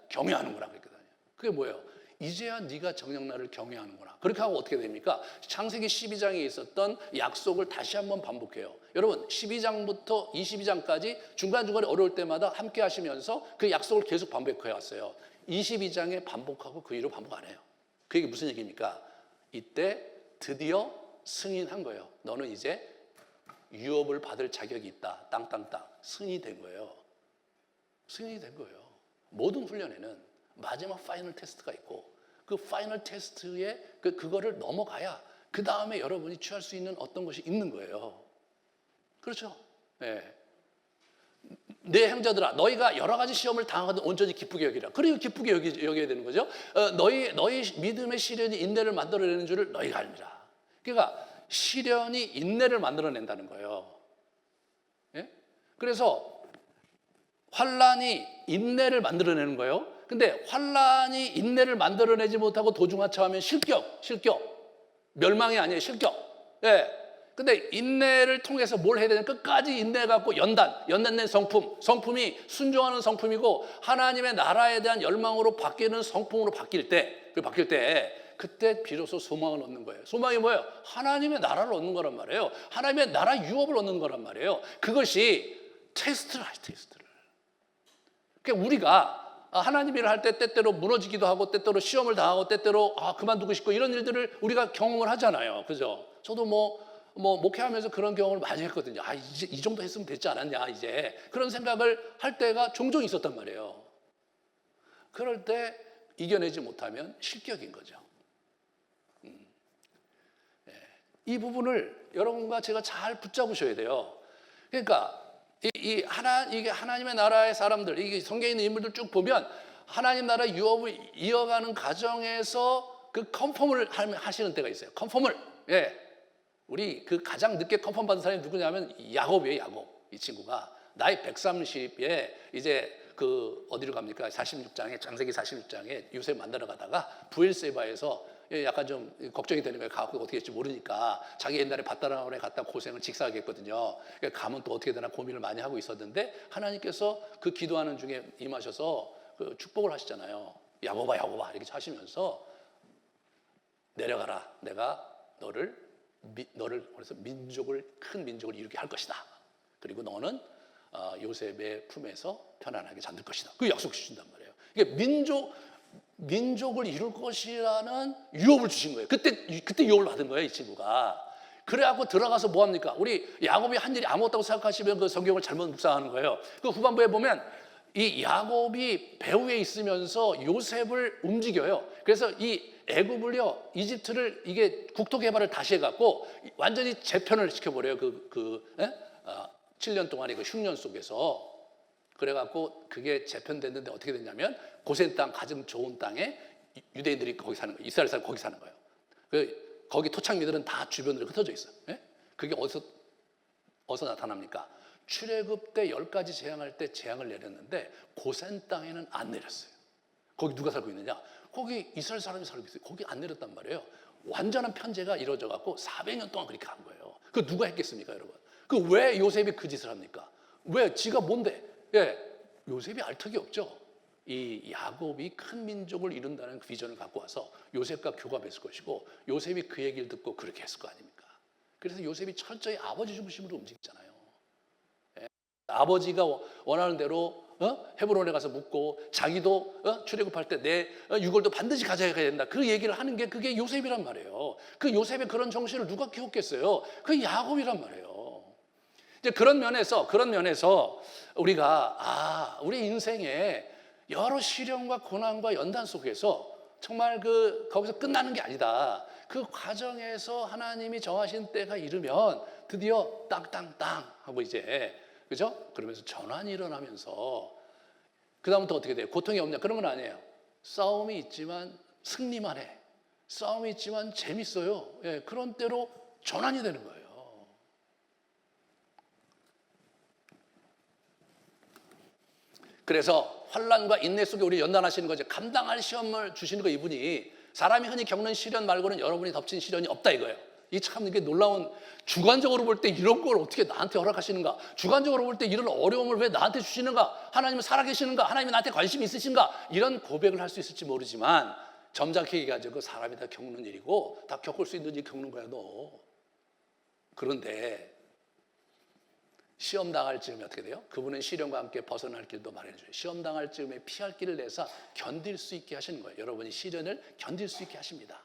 경외하는구나. 그랬거든요. 그게 뭐예요? 이제야 네가 정녕 나를 경외하는구나. 그렇게 하고 어떻게 됩니까? 창세기 12장에 있었던 약속을 다시 한번 반복해요. 여러분 12장부터 22장까지 중간중간에 어려울 때마다 함께 하시면서 그 약속을 계속 반복해 왔어요. 22장에 반복하고 그 이후로 반복 안 해요. 그게 무슨 얘기입니까? 이때 드디어 승인한 거예요. 너는 이제 유업을 받을 자격이 있다. 땅땅땅. 승인이 된 거예요. 승인이 된 거예요. 모든 훈련에는 마지막 파이널 테스트가 있고 그 파이널 테스트에 그거를 넘어가야 그 다음에 여러분이 취할 수 있는 어떤 것이 있는 거예요. 그렇죠? 네. 내 형제들아, 너희가 여러 가지 시험을 당하거든 온전히 기쁘게 여기라. 그리고 기쁘게 여겨야 되는 거죠. 너희 믿음의 시련이 인내를 만들어내는 줄을 너희가 알미라. 그러니까 시련이 인내를 만들어낸다는 거예요. 예? 그래서 환란이 인내를 만들어내는 거예요. 근데 환란이 인내를 만들어내지 못하고 도중하차하면 실격, 멸망이 아니에요, 실격. 예. 근데 인내를 통해서 뭘 해야 되냐? 끝까지 인내해갖고 연단된 성품이 순종하는 성품이고 하나님의 나라에 대한 열망으로 바뀌는 성품으로 바뀔 때, 그때 비로소 소망을 얻는 거예요. 소망이 뭐예요? 하나님의 나라를 얻는 거란 말이에요. 하나님의 나라 유업을 얻는 거란 말이에요. 그것이 테스트를 하죠, 테스트를. 그러니까 우리가 하나님 일을 할 때 때때로 무너지기도 하고 때때로 시험을 당하고 때때로 그만두고 싶고 이런 일들을 우리가 경험을 하잖아요. 그죠? 저도 목회하면서 그런 경험을 많이 했거든요. 이제 이 정도 했으면 됐지 않았냐, 이제. 그런 생각을 할 때가 종종 있었단 말이에요. 그럴 때 이겨내지 못하면 실격인 거죠. 이 부분을 여러분과 제가 잘 붙잡으셔야 돼요. 그러니까 이게 하나님의 나라의 사람들, 이게 성경에 있는 인물들 쭉 보면 하나님 나라 유업을 이어가는 과정에서 그 컨펌을 하시는 때가 있어요. 컨펌을. 예. 우리 그 가장 늦게 컨펌 받은 사람이 누구냐면 야곱이에요, 야곱. 이 친구가 나이 130에 이제 어디로 갑니까? 46장에 창세기 46장에 요셉 만나러 가다가 부엘세바에서 약간 좀 걱정이 되는 거예요. 가고 어떻게 될지 모르니까 자기 옛날에 밧다람에 갔다 고생을 직사하게 했거든요. 그러니까 가면 또 어떻게 되나 고민을 많이 하고 있었는데 하나님께서 그 기도하는 중에 임하셔서 그 축복을 하시잖아요. 야곱아 이렇게 하시면서 내려가라. 내가 너를 그래서 큰 민족을 이루게 할 것이다. 그리고 너는 요셉의 품에서 편안하게 잠들 것이다. 그 약속 주신단 말이에요. 이게 민족을 이룰 것이라는 유업을 주신 거예요. 그때 유업을 받은 거예요, 이 친구가. 그래갖고 들어가서 뭐 합니까? 우리 야곱이 한 일이 아무것도 생각하시면 그 성경을 잘못 묵상하는 거예요. 그 후반부에 보면 이 야곱이 배후에 있으면서 요셉을 움직여요. 그래서 이 애굽을요, 이집트를 이게 국토 개발을 다시 해갖고 완전히 재편을 시켜버려요. 7년 동안의 그 흉년 속에서. 그래갖고 그게 재편됐는데 어떻게 됐냐면 고센 땅, 가장 좋은 땅에 유대인들이 거기 사는 거예요. 이스라엘 사람 거기 사는 거예요. 거기 토착민들은 다 주변으로 흩어져 있어요. 예? 그게 어디서 나타납니까? 출애굽 때 10가지 재앙할 때 재앙을 내렸는데 고센 땅에는 안 내렸어요. 거기 누가 살고 있느냐? 거기 이스라엘 사람이 살고 있어요. 거기 안 내렸단 말이에요. 완전한 편제가 이루어져 갖고 400년 동안 그렇게 한 거예요. 그 누가 했겠습니까, 여러분? 왜 요셉이 그 짓을 합니까? 왜? 지가 뭔데? 예, 요셉이 알 턱이 없죠. 이 야곱이 큰 민족을 이룬다는 그 비전을 갖고 와서 요셉과 교감했을 것이고 요셉이 그 얘기를 듣고 그렇게 했을 거 아닙니까? 그래서 요셉이 철저히 아버지 중심으로 움직이잖아요. 예, 아버지가 원하는 대로 헤브론에 가서 묵고 자기도 출애굽할 때 내 유골도 반드시 가져가야 된다. 그 얘기를 하는 게 그게 요셉이란 말이에요. 그 요셉의 그런 정신을 누가 키웠겠어요? 그 야곱이란 말이에요. 이제 그런 면에서 우리가 우리 인생에 여러 시련과 고난과 연단 속에서 정말 거기서 끝나는 게 아니다. 그 과정에서 하나님이 정하신 때가 이르면 드디어 땅땅땅 하고 이제 그죠? 그러면서 전환이 일어나면서 그 다음부터 어떻게 돼요? 고통이 없냐? 그런 건 아니에요. 싸움이 있지만 승리만 해. 싸움이 있지만 재밌어요. 예, 그런 때로 전환이 되는 거예요. 그래서 환난과 인내 속에 우리 연단하시는 거죠. 감당할 시험을 주시는 거 이분이 사람이 흔히 겪는 시련 말고는 여러분이 덮친 시련이 없다 이거예요. 이 참 이게 놀라운, 주관적으로 볼 때 이런 걸 어떻게 나한테 허락하시는가? 주관적으로 볼 때 이런 어려움을 왜 나한테 주시는가? 하나님은 살아계시는가? 하나님이 나한테 관심이 있으신가? 이런 고백을 할 수 있을지 모르지만 점잖게 얘기하죠. 그 사람이 다 겪는 일이고 다 겪을 수 있는 일 겪는 거야 너. 그런데 시험 당할 즈음에 어떻게 돼요? 그분은 시련과 함께 벗어날 길도 마련해 줘요. 시험 당할 즈음에 피할 길을 내서 견딜 수 있게 하시는 거예요. 여러분이 시련을 견딜 수 있게 하십니다.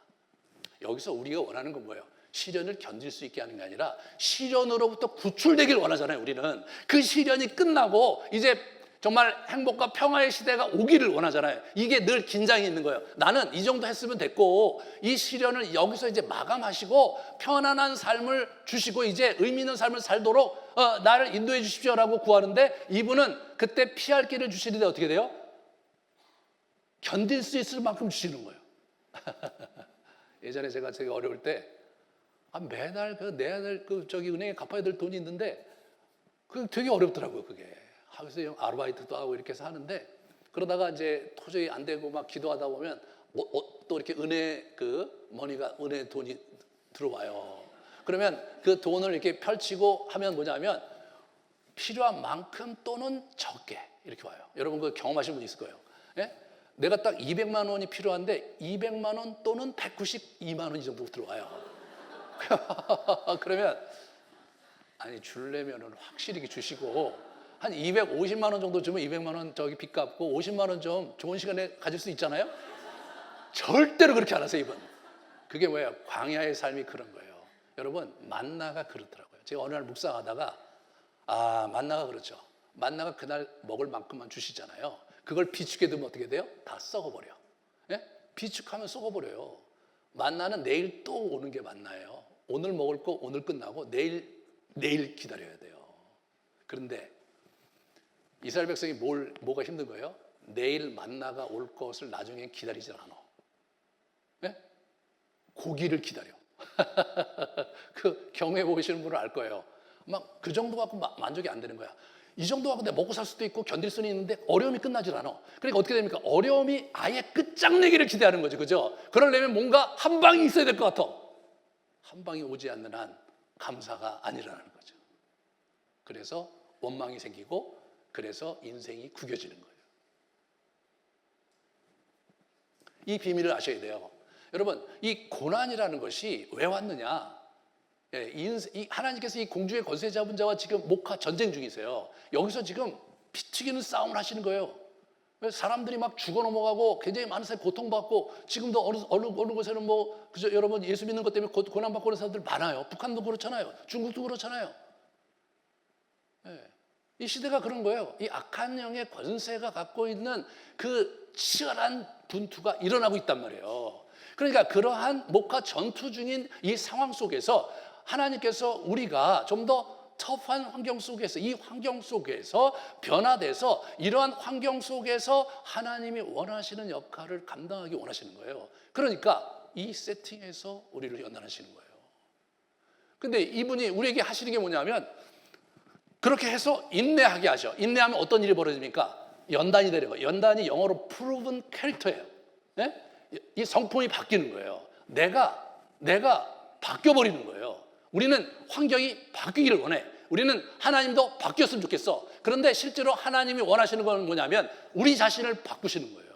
여기서 우리가 원하는 건 뭐예요? 시련을 견딜 수 있게 하는 게 아니라 시련으로부터 구출되길 원하잖아요. 우리는 그 시련이 끝나고 이제 정말 행복과 평화의 시대가 오기를 원하잖아요. 이게 늘 긴장이 있는 거예요. 나는 이 정도 했으면 됐고 이 시련을 여기서 이제 마감하시고 편안한 삶을 주시고 이제 의미 있는 삶을 살도록 나를 인도해 주십시오라고 구하는데, 이분은 그때 피할 길을 주시는데 어떻게 돼요? 견딜 수 있을 만큼 주시는 거예요. 예전에 제가 되게 어려울 때 매달 내 아들 은행에 갚아야 될 돈이 있는데 그 되게 어렵더라고요. 그게 하면서 아르바이트도 하고 이렇게 해서 하는데, 그러다가 이제 도저히 안 되고 막 기도하다 보면 또 이렇게 은혜 은혜 돈이 들어와요. 그러면 그 돈을 이렇게 펼치고 하면 뭐냐면 필요한 만큼 또는 적게 이렇게 와요. 여러분 그 경험하신 분 있을 거예요. 예? 내가 딱 200만 원이 필요한데 200만 원 또는 192만 원 이 정도 들어와요. 그러면 아니 주려면은 확실히 주시고 한 250만 원 정도 주면 200만 원 저기 빚 갚고 50만 원 좀 좋은 시간에 가질 수 있잖아요. 절대로 그렇게 안 하세요, 이분. 그게 뭐예요? 광야의 삶이 그런 거예요. 여러분 만나가 그렇더라고요. 제가 어느 날 묵상하다가 만나가 그렇죠. 만나가 그날 먹을 만큼만 주시잖아요. 그걸 비축해 두면 어떻게 돼요? 다 썩어버려. 예? 비축하면 썩어버려요. 만나는 내일 또 오는 게 만나예요. 오늘 먹을 거 오늘 끝나고 내일 기다려야 돼요. 그런데 이스라엘 백성이 뭐가 힘든 거예요? 내일 만나가 올 것을 나중에 기다리지 않아. 네? 고기를 기다려. 그 경외 보시는 분은 알 거예요. 막 그 정도 갖고 만족이 안 되는 거야. 이 정도 갖고 내가 먹고 살 수도 있고 견딜 수는 있는데 어려움이 끝나질 않아. 그러니까 어떻게 됩니까? 어려움이 아예 끝장내기를 기대하는 거죠. 그죠? 그러려면 뭔가 한 방이 있어야 될 것 같아. 한 방이 오지 않는 한 감사가 안 일어나는 거죠. 그래서 원망이 생기고 그래서 인생이 구겨지는 거예요. 이 비밀을 아셔야 돼요. 여러분, 이 고난이라는 것이 왜 왔느냐? 하나님께서 이 공중의 권세 잡은 자와 지금 목화 전쟁 중이세요. 여기서 지금 피 튀기는 싸움을 하시는 거예요. 사람들이 막 죽어 넘어가고 굉장히 많은 사람이 고통받고, 지금도 어느 곳에는 그죠? 여러분 예수 믿는 것 때문에 고난받고 그런 사람들 많아요. 북한도 그렇잖아요. 중국도 그렇잖아요. 이 시대가 그런 거예요. 이 악한 영의 권세가 갖고 있는 그 치열한 분투가 일어나고 있단 말이에요. 그러니까 그러한 목화 전투 중인 이 상황 속에서 하나님께서 우리가 좀 더 터프한 환경 속에서, 이 환경 속에서 변화돼서 이러한 환경 속에서 하나님이 원하시는 역할을 감당하기 원하시는 거예요. 그러니까 이 세팅에서 우리를 연단하시는 거예요. 근데 이분이 우리에게 하시는 게 뭐냐면 그렇게 해서 인내하게 하셔. 인내하면 어떤 일이 벌어집니까? 연단이 되는 거예요. 연단이 영어로 proven character예요. 네? 이 성품이 바뀌는 거예요. 내가 바뀌어버리는 거예요. 우리는 환경이 바뀌기를 원해. 우리는 하나님도 바뀌었으면 좋겠어. 그런데 실제로 하나님이 원하시는 건 뭐냐면 우리 자신을 바꾸시는 거예요.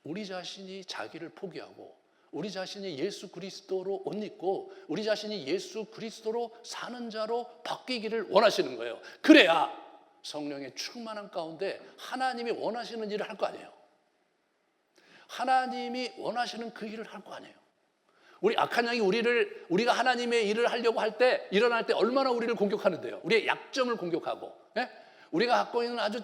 우리 자신이 자기를 포기하고 우리 자신이 예수 그리스도로 옷 입고 우리 자신이 예수 그리스도로 사는 자로 바뀌기를 원하시는 거예요. 그래야 성령의 충만한 가운데 하나님이 원하시는 일을 할 거 아니에요. 하나님이 원하시는 그 일을 할 거 아니에요. 우리 악한 영이 우리가 하나님의 일을 하려고 할 때, 일어날 때 얼마나 우리를 공격하는데요. 우리의 약점을 공격하고, 예? 우리가 갖고 있는 아주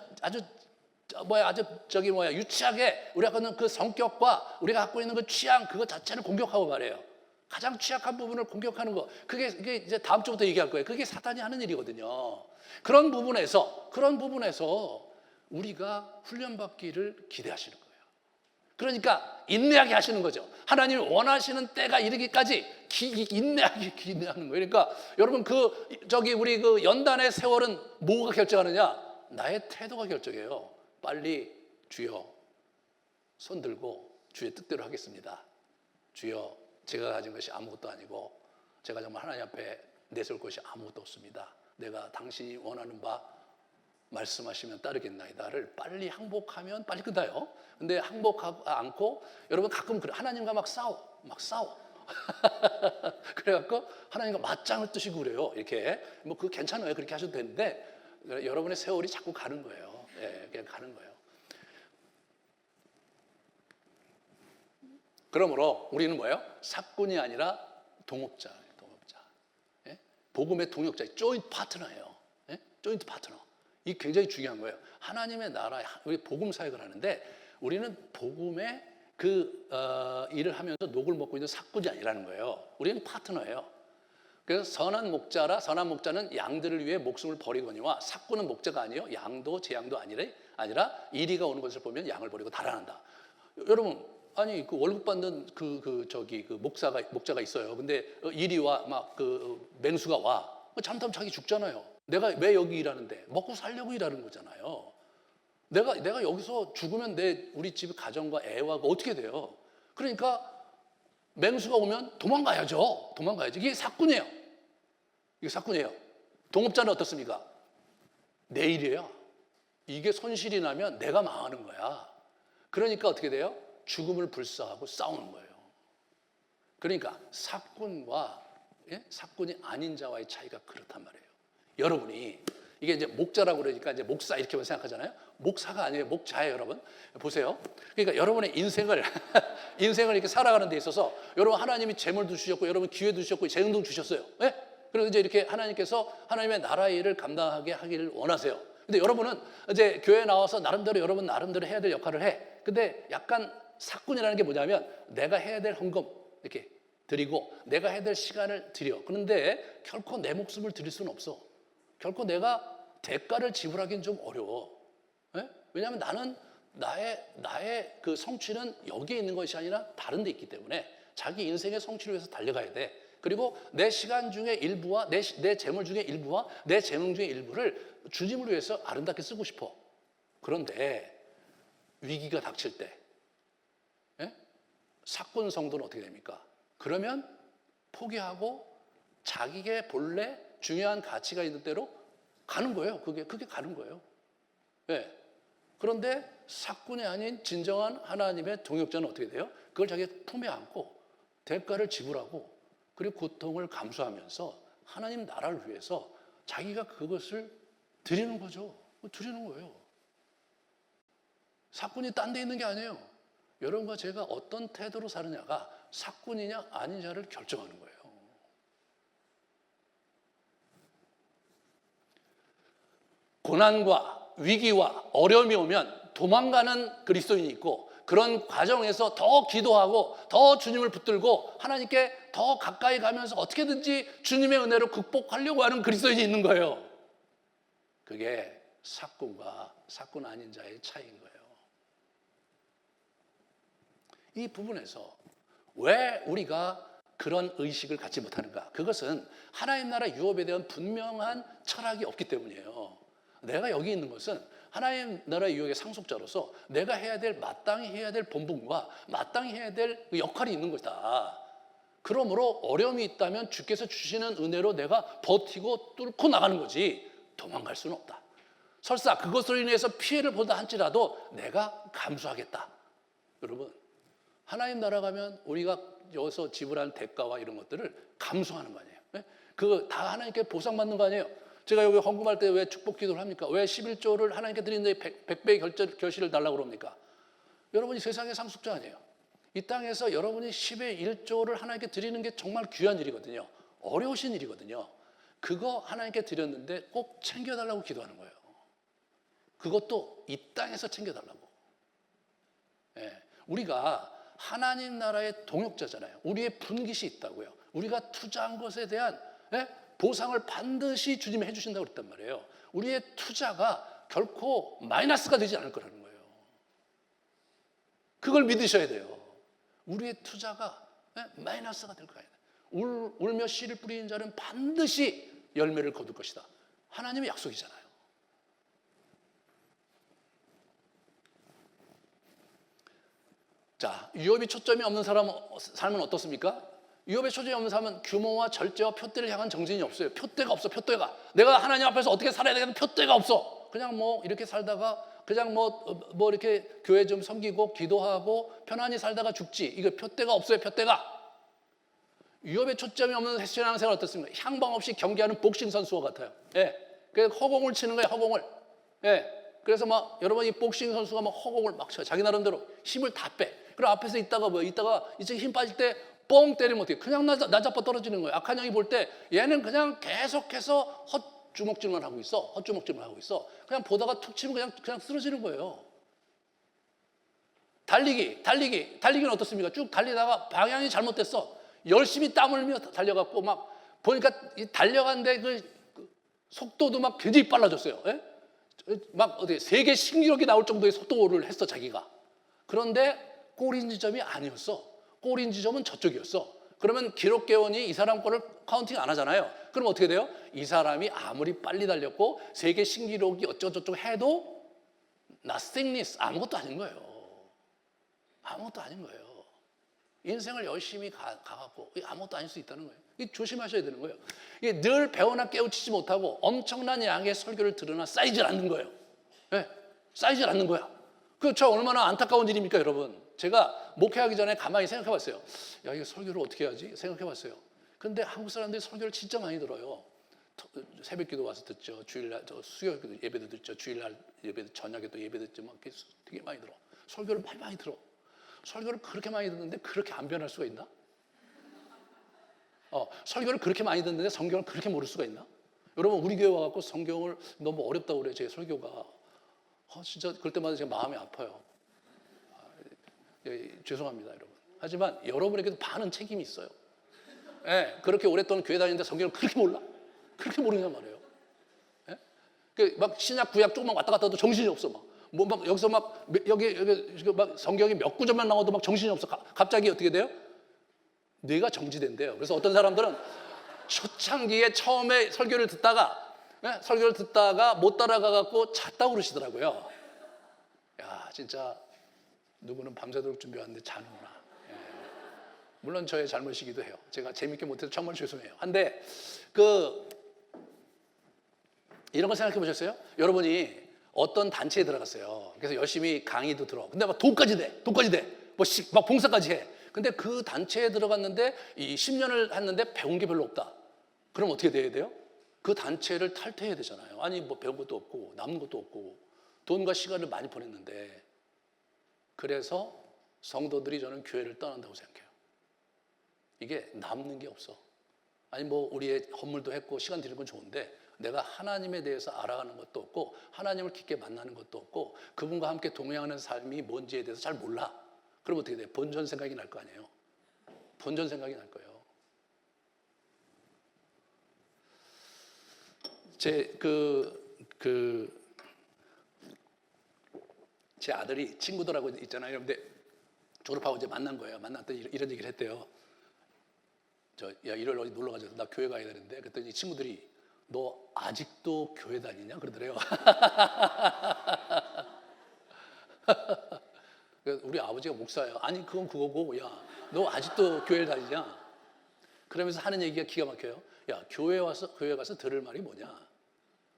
유치하게 우리가 갖고 있는 그 성격과 우리가 갖고 있는 그 취향, 그거 자체를 공격하고 말해요. 가장 취약한 부분을 공격하는 거, 그게 이제 다음 주부터 얘기할 거예요. 그게 사탄이 하는 일이거든요. 그런 부분에서 우리가 훈련받기를 기대하시는 거예요. 그러니까 인내하게 하시는 거죠. 하나님이 원하시는 때가 이르기까지 인내하게 기대하는 거예요. 그러니까 여러분 우리 그 연단의 세월은 뭐가 결정하느냐? 나의 태도가 결정해요. 빨리 주여 손 들고 주의 뜻대로 하겠습니다. 주여 제가 가진 것이 아무것도 아니고 제가 정말 하나님 앞에 내세울 것이 아무것도 없습니다. 내가 당신이 원하는 바 말씀하시면 따르겠나이다를 빨리 항복하면 빨리 끝나요. 근데 항복하지 않고 여러분 가끔 그래. 하나님과 막 싸워. 그래갖고 하나님과 맞짱을 뜨시고 그래요. 이렇게 뭐 그거 괜찮아요. 그렇게 하셔도 되는데 여러분의 세월이 자꾸 가는 거예요. 예, 그냥 가는 거예요. 그러므로 우리는 뭐예요? 삭군이 아니라 동업자예요. 동업자. 예? 복음의 동역자, 조인트 파트너예요. 예? 조인트 파트너. 이 굉장히 중요한 거예요. 하나님의 나라에 우리 복음 사역을 하는데 우리는 복음의 일을 하면서 녹을 먹고 있는 삭군이 아니라는 거예요. 우리는 파트너예요. 그래서 선한 목자는 양들을 위해 목숨을 버리거니와 삭군은 목자가 아니에요. 양도 제 양도 아니라 이리가 오는 것을 보면 양을 버리고 달아난다. 여러분, 아니 그 월급 받는 목자가 있어요. 근데 이리와 막 맹수가 와. 잘못하면 자기 죽잖아요. 내가 왜 여기 일하는데? 먹고 살려고 일하는 거잖아요. 내가 여기서 죽으면 우리 집 가정과 애와 어떻게 돼요? 그러니까 맹수가 오면 도망가야죠. 이게 삭군이에요. 동업자는 어떻습니까? 내 일이에요. 이게 손실이 나면 내가 망하는 거야. 그러니까 어떻게 돼요? 죽음을 불사하고 싸우는 거예요. 그러니까 사꾼과 사꾼이 아닌 자와의 차이가 그렇단 말이에요. 여러분이 이게 이제 목자라고 그러니까 이제 목사 이렇게만 생각하잖아요. 목사가 아니에요. 목자예요, 여러분. 보세요. 그러니까 여러분의 인생을 이렇게 살아가는 데 있어서 여러분 하나님이 재물도 주셨고 여러분 기회도 주셨고 재능도 주셨어요. 예? 그래서 이제 이렇게 하나님께서 하나님의 나라의 일을 감당하게 하기를 원하세요. 근데 여러분은 이제 교회 나와서 여러분 나름대로 해야 될 역할을 해. 근데 약간 사꾼이라는 게 뭐냐면 내가 해야 될 헌금 이렇게 드리고 내가 해야 될 시간을 드려. 그런데 결코 내 목숨을 드릴 수는 없어. 결코 내가 대가를 지불하기는 좀 어려워. 예? 왜냐하면 나는 나의 그 성취는 여기에 있는 것이 아니라 다른 데 있기 때문에 자기 인생의 성취를 위해서 달려가야 돼. 그리고 내 시간 중에 일부와 내 재물 중에 일부와 내 재능 중에 일부를 주님을 위해서 아름답게 쓰고 싶어. 그런데 위기가 닥칠 때 사꾼 성도는 어떻게 됩니까? 그러면 포기하고 자기의 본래 중요한 가치가 있는 대로 가는 거예요. 그게 가는 거예요. 네. 그런데 사꾼이 아닌 진정한 하나님의 동역자는 어떻게 돼요? 그걸 자기 품에 안고 대가를 지불하고 그리고 고통을 감수하면서 하나님 나라를 위해서 자기가 그것을 드리는 거죠. 드리는 거예요. 사꾼이 딴 데 있는 게 아니에요. 여러분과 제가 어떤 태도로 사느냐가 사꾼이냐 아니냐를 결정하는 거예요. 고난과 위기와 어려움이 오면 도망가는 그리스도인이 있고 그런 과정에서 더 기도하고 더 주님을 붙들고 하나님께 더 가까이 가면서 어떻게든지 주님의 은혜로 극복하려고 하는 그리스도인이 있는 거예요. 그게 사꾼과 사꾼 아닌 자의 차이인 거예요. 이 부분에서 왜 우리가 그런 의식을 갖지 못하는가? 그것은 하나님 나라 유업에 대한 분명한 철학이 없기 때문이에요. 내가 여기 있는 것은 하나님 나라 유업의 상속자로서 내가 마땅히 해야 될 본분과 마땅히 해야 될 역할이 있는 것이다. 그러므로 어려움이 있다면 주께서 주시는 은혜로 내가 버티고 뚫고 나가는 거지 도망갈 수는 없다. 설사 그것으로 인해서 피해를 보다 할지라도 내가 감수하겠다. 여러분, 하나님 나라 가면 우리가 여기서 지불한 대가와 이런 것들을 감수하는 거 아니에요. 그거 다 하나님께 보상받는 거 아니에요. 제가 여기 헌금할 때 왜 축복 기도를 합니까? 왜 11조를 하나님께 드리는데 100배의 결실을 달라고 그럽니까? 여러분이 세상의 상속자 아니에요. 이 땅에서 여러분이 10의 1조를 하나님께 드리는 게 정말 귀한 일이거든요. 어려우신 일이거든요. 그거 하나님께 드렸는데 꼭 챙겨달라고 기도하는 거예요. 그것도 이 땅에서 챙겨달라고. 우리가 하나님 나라의 동역자잖아요. 우리의 분깃이 있다고요. 우리가 투자한 것에 대한 보상을 반드시 주님이 해주신다고 그랬단 말이에요. 우리의 투자가 결코 마이너스가 되지 않을 거라는 거예요. 그걸 믿으셔야 돼요. 우리의 투자가 마이너스가 될 거예요. 울며 씨를 뿌리는 자는 반드시 열매를 거둘 것이다. 하나님의 약속이잖아요. 자, 유업이 초점이 없는 삶은 어떻습니까? 유업에 초점이 없는 삶은 규모와 절제와 표대를 향한 정신이 없어요. 표대가 없어, 표대가. 내가 하나님 앞에서 어떻게 살아야 되겠는 표대가 없어. 그냥 뭐 이렇게 살다가 그냥 뭐 이렇게 교회 좀 섬기고 기도하고 편안히 살다가 죽지. 이거 표대가 없어요, 표대가. 위협의 초점이 없는 신앙생활 어떻습니까? 향방 없이 경기하는 복싱 선수와 같아요. 예. 그래서 허공을 치는 거예요, 허공을. 예. 그래서 막 여러분 이 복싱 선수가 막 허공을 막 쳐. 자기 나름대로 힘을 다 빼. 그리고 앞에서 있다가 이제 힘 빠질 때 뻥 때리면 어떻게? 그냥 나자빠 떨어지는 거예요. 악한 영이 볼 때 얘는 그냥 계속해서 헛주먹질만 하고 있어. 헛주먹질만 하고 있어. 그냥 보다가 툭 치면 그냥 쓰러지는 거예요. 달리기는 어떻습니까? 쭉 달리다가 방향이 잘못됐어. 열심히 땀 흘리며 달려갖고 막 보니까 달려가는데 그 속도도 막 굉장히 빨라졌어요. 예? 막 어디 세계 신기록이 나올 정도의 속도를 했어 자기가. 그런데 골인 지점이 아니었어. 골인 지점은 저쪽이었어. 그러면 기록계원이 이 사람 거를 카운팅 안 하잖아요. 그럼 어떻게 돼요? 이 사람이 아무리 빨리 달렸고 세계 신기록이 어쩌고저쩌고 해도 nothingness, 아무것도 아닌 거예요. 아무것도 아닌 거예요. 인생을 열심히 가갖고 아무것도 아닐 수 있다는 거예요. 이게 조심하셔야 되는 거예요. 이게 늘 배우나 깨우치지 못하고 엄청난 양의 설교를 들으나 쌓이질 않는 거예요. 네, 쌓이질 않는 거야. 저 얼마나 안타까운 일입니까, 여러분? 제가 목회하기 전에 가만히 생각해 봤어요. 야, 이거 설교를 어떻게 하지? 생각해 봤어요. 근데 한국 사람들이 설교를 진짜 많이 들어요. 새벽 기도 와서 듣죠. 주일날 수요 예배도 듣죠. 주일날 예배도 저녁에도 예배 듣죠. 막 되게 많이 들어. 설교를 많이 들어. 설교를 그렇게 많이 듣는데 그렇게 안 변할 수가 있나? 설교를 그렇게 많이 듣는데 성경을 그렇게 모를 수가 있나? 여러분 우리 교회 와갖고 성경을 너무 어렵다고 그래요. 제 설교가. 진짜 그럴 때마다 제가 마음이 아파요. 죄송합니다, 여러분. 하지만 여러분에게도 반은 책임이 있어요. 예, 그렇게 오랫동안 교회 다니는데 성경을 그렇게 몰라? 그렇게 모르냔 말이에요. 예? 막 신약 구약 조금만 왔다 갔다 해도 정신이 없어. 막 여기서 막 여기 막 성경이 몇 구절만 나와도 막 정신이 없어. 갑자기 어떻게 돼요? 뇌가 정지된대요. 그래서 어떤 사람들은 초창기에 처음에 설교를 듣다가 못 따라가 갖고 잤다고 그러시더라고요. 야, 진짜 누구는 밤새도록 준비하는데 자는구나. 예. 물론 저의 잘못이기도 해요. 제가 재밌게 못해서 정말 죄송해요. 한데 이런 거 생각해 보셨어요? 여러분이 어떤 단체에 들어갔어요. 그래서 열심히 강의도 들어. 근데 막 돈까지 돼. 막 봉사까지 해. 근데 그 단체에 들어갔는데 이 10년을 했는데 배운 게 별로 없다. 그럼 어떻게 돼야 돼요? 그 단체를 탈퇴해야 되잖아요. 아니 뭐 배운 것도 없고 남는 것도 없고 돈과 시간을 많이 보냈는데. 그래서 성도들이 저는 교회를 떠난다고 생각해요. 이게 남는 게 없어. 아니 뭐 우리의 헌물도 했고 시간 들이는 건 좋은데 내가 하나님에 대해서 알아가는 것도 없고 하나님을 깊게 만나는 것도 없고 그분과 함께 동행하는 삶이 뭔지에 대해서 잘 몰라. 그럼 어떻게 돼? 본전 생각이 날 거 아니에요. 본전 생각이 날 거예요. 제 아들이 친구들하고 있잖아요. 근데 졸업하고 이제 만난 거예요. 만났더니 이런 얘기를 했대요. 야, 일요일 어디 놀러 가자. 나 교회 가야 되는데. 그랬더니 친구들이 너 아직도 교회 다니냐? 그러더래요. 우리 아버지가 목사예요. 아니 그건 그거고 야, 너 아직도 교회 다니냐? 그러면서 하는 얘기가 기가 막혀요. 야, 교회 가서 들을 말이 뭐냐?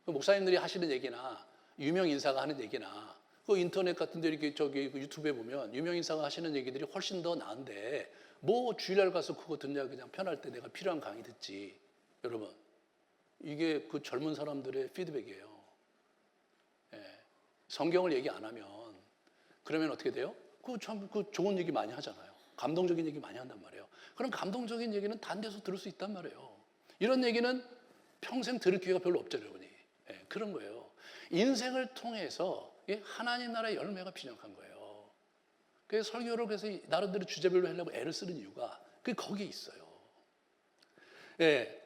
목사님들이 하시는 얘기나 유명 인사가 하는 얘기나 그 인터넷 같은 데 이렇게 유튜브에 보면 유명 인사가 하시는 얘기들이 훨씬 더 나은데 뭐 주일날 가서 그거 듣냐 그냥 편할 때 내가 필요한 강의 듣지. 여러분 이게 그 젊은 사람들의 피드백이에요. 예. 성경을 얘기 안 하면 그러면 어떻게 돼요? 그 좋은 얘기 많이 하잖아요. 감동적인 얘기 많이 한단 말이에요. 그럼 감동적인 얘기는 단 데서 들을 수 있단 말이에요. 이런 얘기는 평생 들을 기회가 별로 없죠, 여러분이. 예, 그런 거예요. 인생을 통해서 하나님 나라의 열매가 빈약한 거예요. 그래서 설교를 그래서 나름대로 주제별로 하려고 애를 쓰는 이유가 거기에 있어요. 예.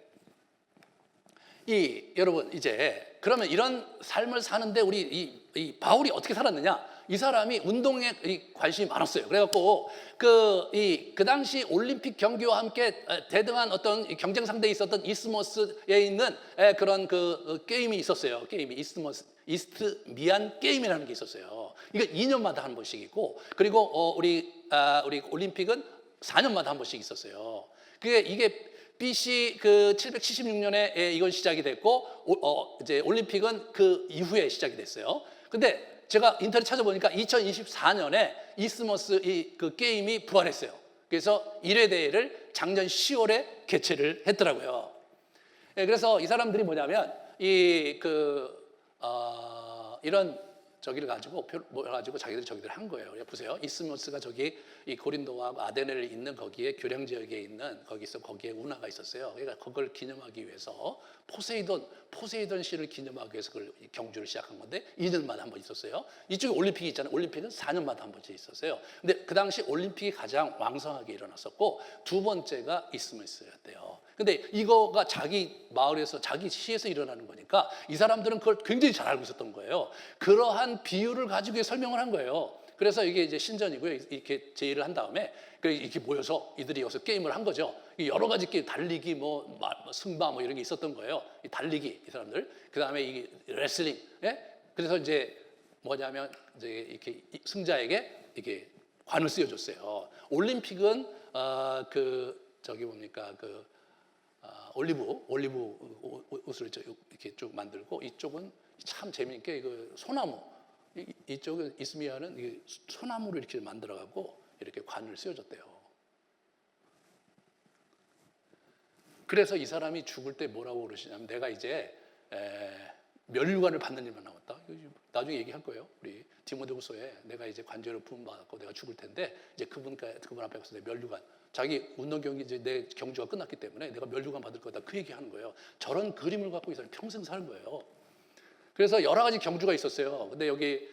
여러분 이제 그러면 이런 삶을 사는데 우리 이 바울이 어떻게 살았느냐? 이 사람이 운동에 관심이 많았어요. 그래갖고 그 당시 올림픽 경기와 함께 대등한 어떤 경쟁 상대에 있었던 이스머스에 있는 그런 게임이 있었어요. 게임이 이스트미안 게임이라는 게 있었어요. 이거 2년마다 한 번씩 있고 그리고 우리 올림픽은 4년마다 한 번씩 있었어요. 이게 BC 그 776년에 이건 시작이 됐고 이제 올림픽은 그 이후에 시작이 됐어요. 근데 제가 인터넷 찾아보니까 2024년에 이스머스 그 게임이 부활했어요. 그래서 1회 대회를 작년 10월에 개최를 했더라고요. 그래서 이 사람들이 뭐냐면 이런 저기를 가지고 자기들이 한 거예요. 보세요. 이스모스가 저기 이 고린도와 아데네를 잇는 거기에 교량 지역에 있는 거기에 운하가 있었어요. 그러니까 그걸 기념하기 위해서 포세이돈 씨를 기념하기 위해서 그걸 경주를 시작한 건데 2년마다 한 번 있었어요. 이쪽에 올림픽이 있잖아요. 올림픽은 4년마다 한 번씩 있었어요. 근데 그 당시 올림픽이 가장 왕성하게 일어났었고 두 번째가 이스모스였대요. 근데 이거가 자기 마을에서 자기 시에서 일어나는 거니까 이 사람들은 그걸 굉장히 잘 알고 있었던 거예요. 그러한 비유를 가지고 설명을 한 거예요. 그래서 이게 이제 신전이고요. 이렇게 제의를 한 다음에 이렇게 모여서 이들이 여기서 게임을 한 거죠. 여러 가지 게임, 달리기, 승마 이런 게 있었던 거예요. 이 달리기 이 사람들. 그 다음에 이 레슬링. 예? 그래서 이제 뭐냐면 이제 이렇게 승자에게 이렇게 관을 씌워줬어요. 올림픽은 저기 뭡니까 올리브 옷을 이렇게 쭉 만들고 이쪽은 참 재미있게 소나무 이쪽은 이스미아는 소나무를 이렇게 만들어갖고 이렇게 관을 씌워줬대요. 그래서 이 사람이 죽을 때 뭐라고 그러시냐면 내가 이제 면류관을 받는 일만 남았다. 나중에 얘기할 거예요. 우리 디모데후서에 내가 이제 관절을 부음받았고 내가 죽을 텐데 이제 그분 앞에 가서 내 면류관 자기 운동 경기 이제 내 경주가 끝났기 때문에 내가 면류관 받을 거다 그 얘기하는 거예요. 저런 그림을 갖고 이 사람이 평생 사는 거예요. 그래서 여러 가지 경주가 있었어요. 근데 여기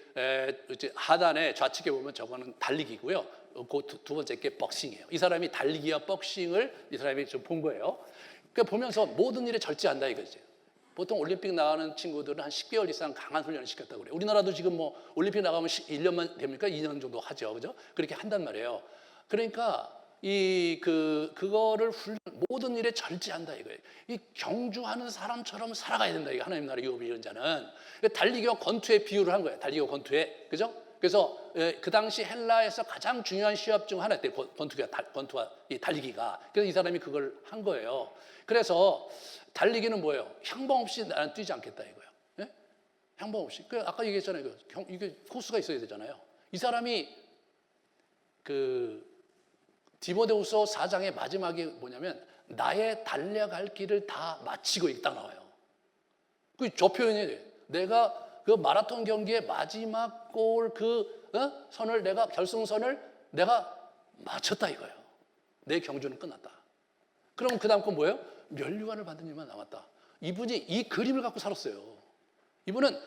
이제 하단에 좌측에 보면 저거는 달리기고요. 그 두 번째 게 복싱이에요. 이 사람이 달리기와 복싱을 이 사람이 좀 본 거예요. 그러니까 보면서 모든 일에 절제한다 이거지. 보통 올림픽 나가는 친구들은 한 10개월 이상 강한 훈련을 시켰다고 그래요. 우리나라도 지금 올림픽 나가면 1년만 됩니까? 2년 정도 하죠. 그죠? 그렇게 한단 말이에요. 그러니까 그거를 모든 일에 절제한다 이거예요. 이 경주하는 사람처럼 살아가야 된다 이거 하나님 나라 유업이 이런 자는 달리기와 권투에 비유를 한 거예요. 달리기와 권투에 그죠? 그래서 그 당시 헬라에서 가장 중요한 시합 중 하나였대요. 권투와 이 달리기가. 그래서 이 사람이 그걸 한 거예요. 그래서 달리기는 뭐예요? 향방 없이 나는 뛰지 않겠다 이거예요. 예? 향방 없이. 아까 얘기했잖아요. 이게 코스가 있어야 되잖아요. 이 사람이 디모데후서 4장의 마지막이 뭐냐면 나의 달려갈 길을 다 마치고 있다 나와요. 저 표현이 내가 그 마라톤 경기의 마지막 골 선을 내가 결승선을 내가 마쳤다 이거예요. 내 경주는 끝났다. 그럼 그 다음 건 뭐예요? 면류관을 받는 일만 남았다. 이분이 이 그림을 갖고 살았어요. 이분은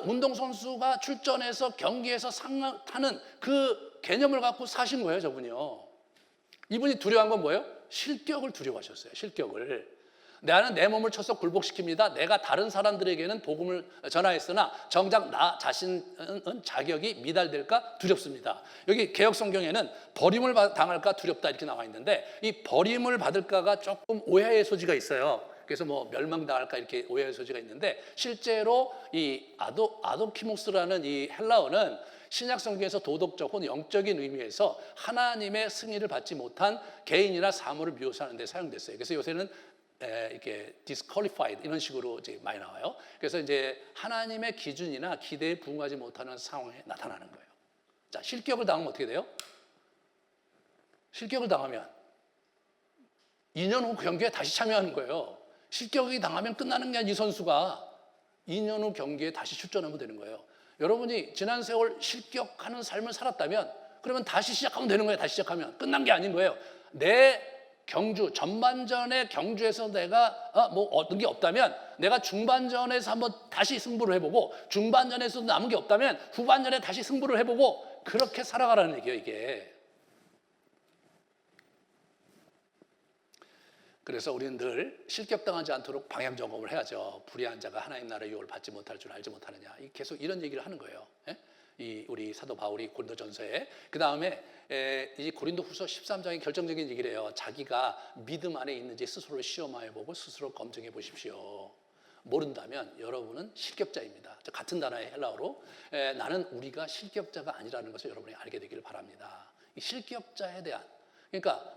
운동선수가 출전해서 경기에서 상 타는 그 개념을 갖고 사신 거예요, 저분이요. 이분이 두려워한 건 뭐예요? 실격을 두려워하셨어요. 실격을. 나는 내 몸을 쳐서 굴복시킵니다. 내가 다른 사람들에게는 복음을 전하였으나 정작 나 자신은 자격이 미달될까 두렵습니다. 여기 개역 성경에는 버림을 당할까 두렵다 이렇게 나와 있는데 이 버림을 받을까가 조금 오해의 소지가 있어요. 그래서 멸망당할까 이렇게 오해의 소지가 있는데 실제로 이 아도키모스라는 이 헬라어는 신약 성경에서 도덕적 혹은 영적인 의미에서 하나님의 승인을 받지 못한 개인이나 사물을 묘사하는 데 사용됐어요. 그래서 요새는 이렇게 disqualified 이런 식으로 이제 많이 나와요. 그래서 이제 하나님의 기준이나 기대에 부응하지 못하는 상황에 나타나는 거예요. 자, 실격을 당하면 어떻게 돼요? 실격을 당하면 2년 후 경기에 다시 참여하는 거예요. 실격이 당하면 끝나는 게 아니라 이 선수가 2년 후 경기에 다시 출전하면 되는 거예요. 여러분이 지난 세월 실격하는 삶을 살았다면 그러면 다시 시작하면 되는 거예요. 다시 시작하면 끝난 게 아닌 거예요. 내 경주 전반전의 경주에서 내가 얻은 게 없다면 내가 중반전에서 한번 다시 승부를 해보고 중반전에서 남은 게 없다면 후반전에 다시 승부를 해보고 그렇게 살아가라는 얘기예요. 이게. 그래서 우리는 늘 실격당하지 않도록 방향 점검을 해야죠. 불의한 자가 하나님 나라의 유업을 받지 못할 줄 알지 못하느냐. 계속 이런 얘기를 하는 거예요. 우리 사도 바울이 고린도전서에. 그 다음에 이 고린도후서 13장의 결정적인 얘기를 해요. 자기가 믿음 안에 있는지 스스로를 시험하여 보고 스스로 검증해 보십시오. 모른다면 여러분은 실격자입니다. 같은 단어의 헬라어로 나는 우리가 실격자가 아니라는 것을 여러분이 알게 되기를 바랍니다. 이 실격자에 대한 그러니까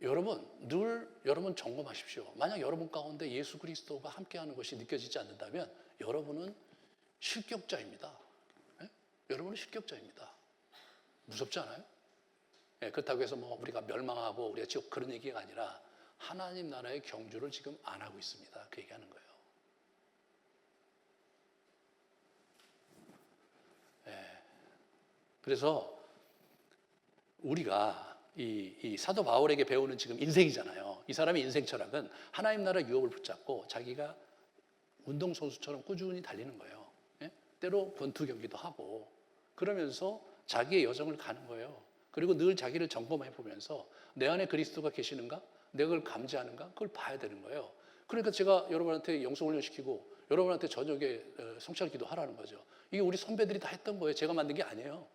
여러분 점검하십시오. 만약 여러분 가운데 예수 그리스도가 함께하는 것이 느껴지지 않는다면 여러분은 실격자입니다. 예? 여러분은 실격자입니다. 무섭지 않아요? 예, 그렇다고 해서 뭐 우리가 멸망하고 우리가 지금 그런 얘기가 아니라 하나님 나라의 경주를 지금 안 하고 있습니다. 그 얘기하는 거예요. 예. 그래서 우리가 이 사도 바울에게 배우는 지금 인생이잖아요. 이 사람의 인생 철학은 하나님 나라 유업을 붙잡고 자기가 운동선수처럼 꾸준히 달리는 거예요. 예? 때로 권투 경기도 하고 그러면서 자기의 여정을 가는 거예요. 그리고 늘 자기를 점검해 보면서 내 안에 그리스도가 계시는가? 내가 그걸 감지하는가? 그걸 봐야 되는 거예요. 그러니까 제가 여러분한테 영성훈련 시키고 여러분한테 저녁에 성찰기도 하라는 거죠. 이게 우리 선배들이 다 했던 거예요. 제가 만든 게 아니에요.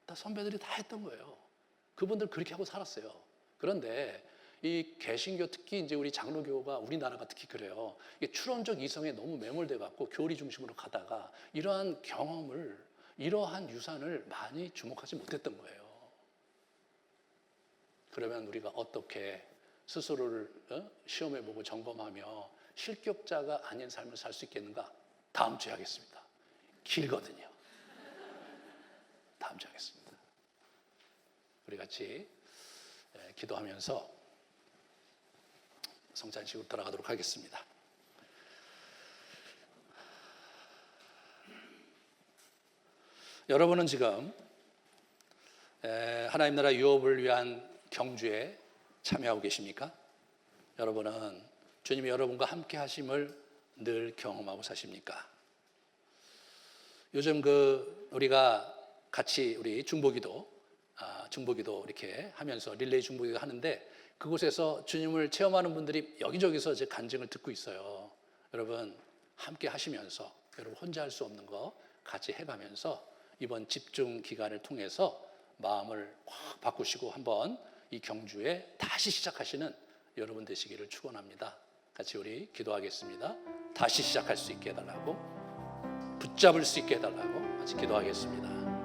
다 선배들이 다 했던 거예요. 그분들 그렇게 하고 살았어요. 그런데 이 개신교 특히 이제 우리 장로교가 우리나라가 특히 그래요. 이게 추론적 이성에 너무 매몰돼 갖고 교리 중심으로 가다가 이러한 경험을 이러한 유산을 많이 주목하지 못했던 거예요. 그러면 우리가 어떻게 스스로를 시험해보고 점검하며 실격자가 아닌 삶을 살 수 있겠는가? 다음 주에 하겠습니다. 길거든요. 다음 주에 하겠습니다. 우리 같이 기도하면서 성찬식으로 돌아가도록 하겠습니다. 여러분은 지금 하나님 나라 유업을 위한 경주에 참여하고 계십니까? 여러분은 주님이 여러분과 함께 하심을 늘 경험하고 사십니까? 요즘 우리가 같이 우리 중보기도 이렇게 하면서 릴레이 중보기도 하는데 그곳에서 주님을 체험하는 분들이 여기저기서 제 간증을 듣고 있어요. 여러분 함께 하시면서 여러분 혼자 할 수 없는 거 같이 해가면서 이번 집중 기간을 통해서 마음을 확 바꾸시고 한번 이 경주에 다시 시작하시는 여러분 되시기를 축원합니다. 같이 우리 기도하겠습니다. 다시 시작할 수 있게 해달라고, 붙잡을 수 있게 해달라고 같이 기도하겠습니다.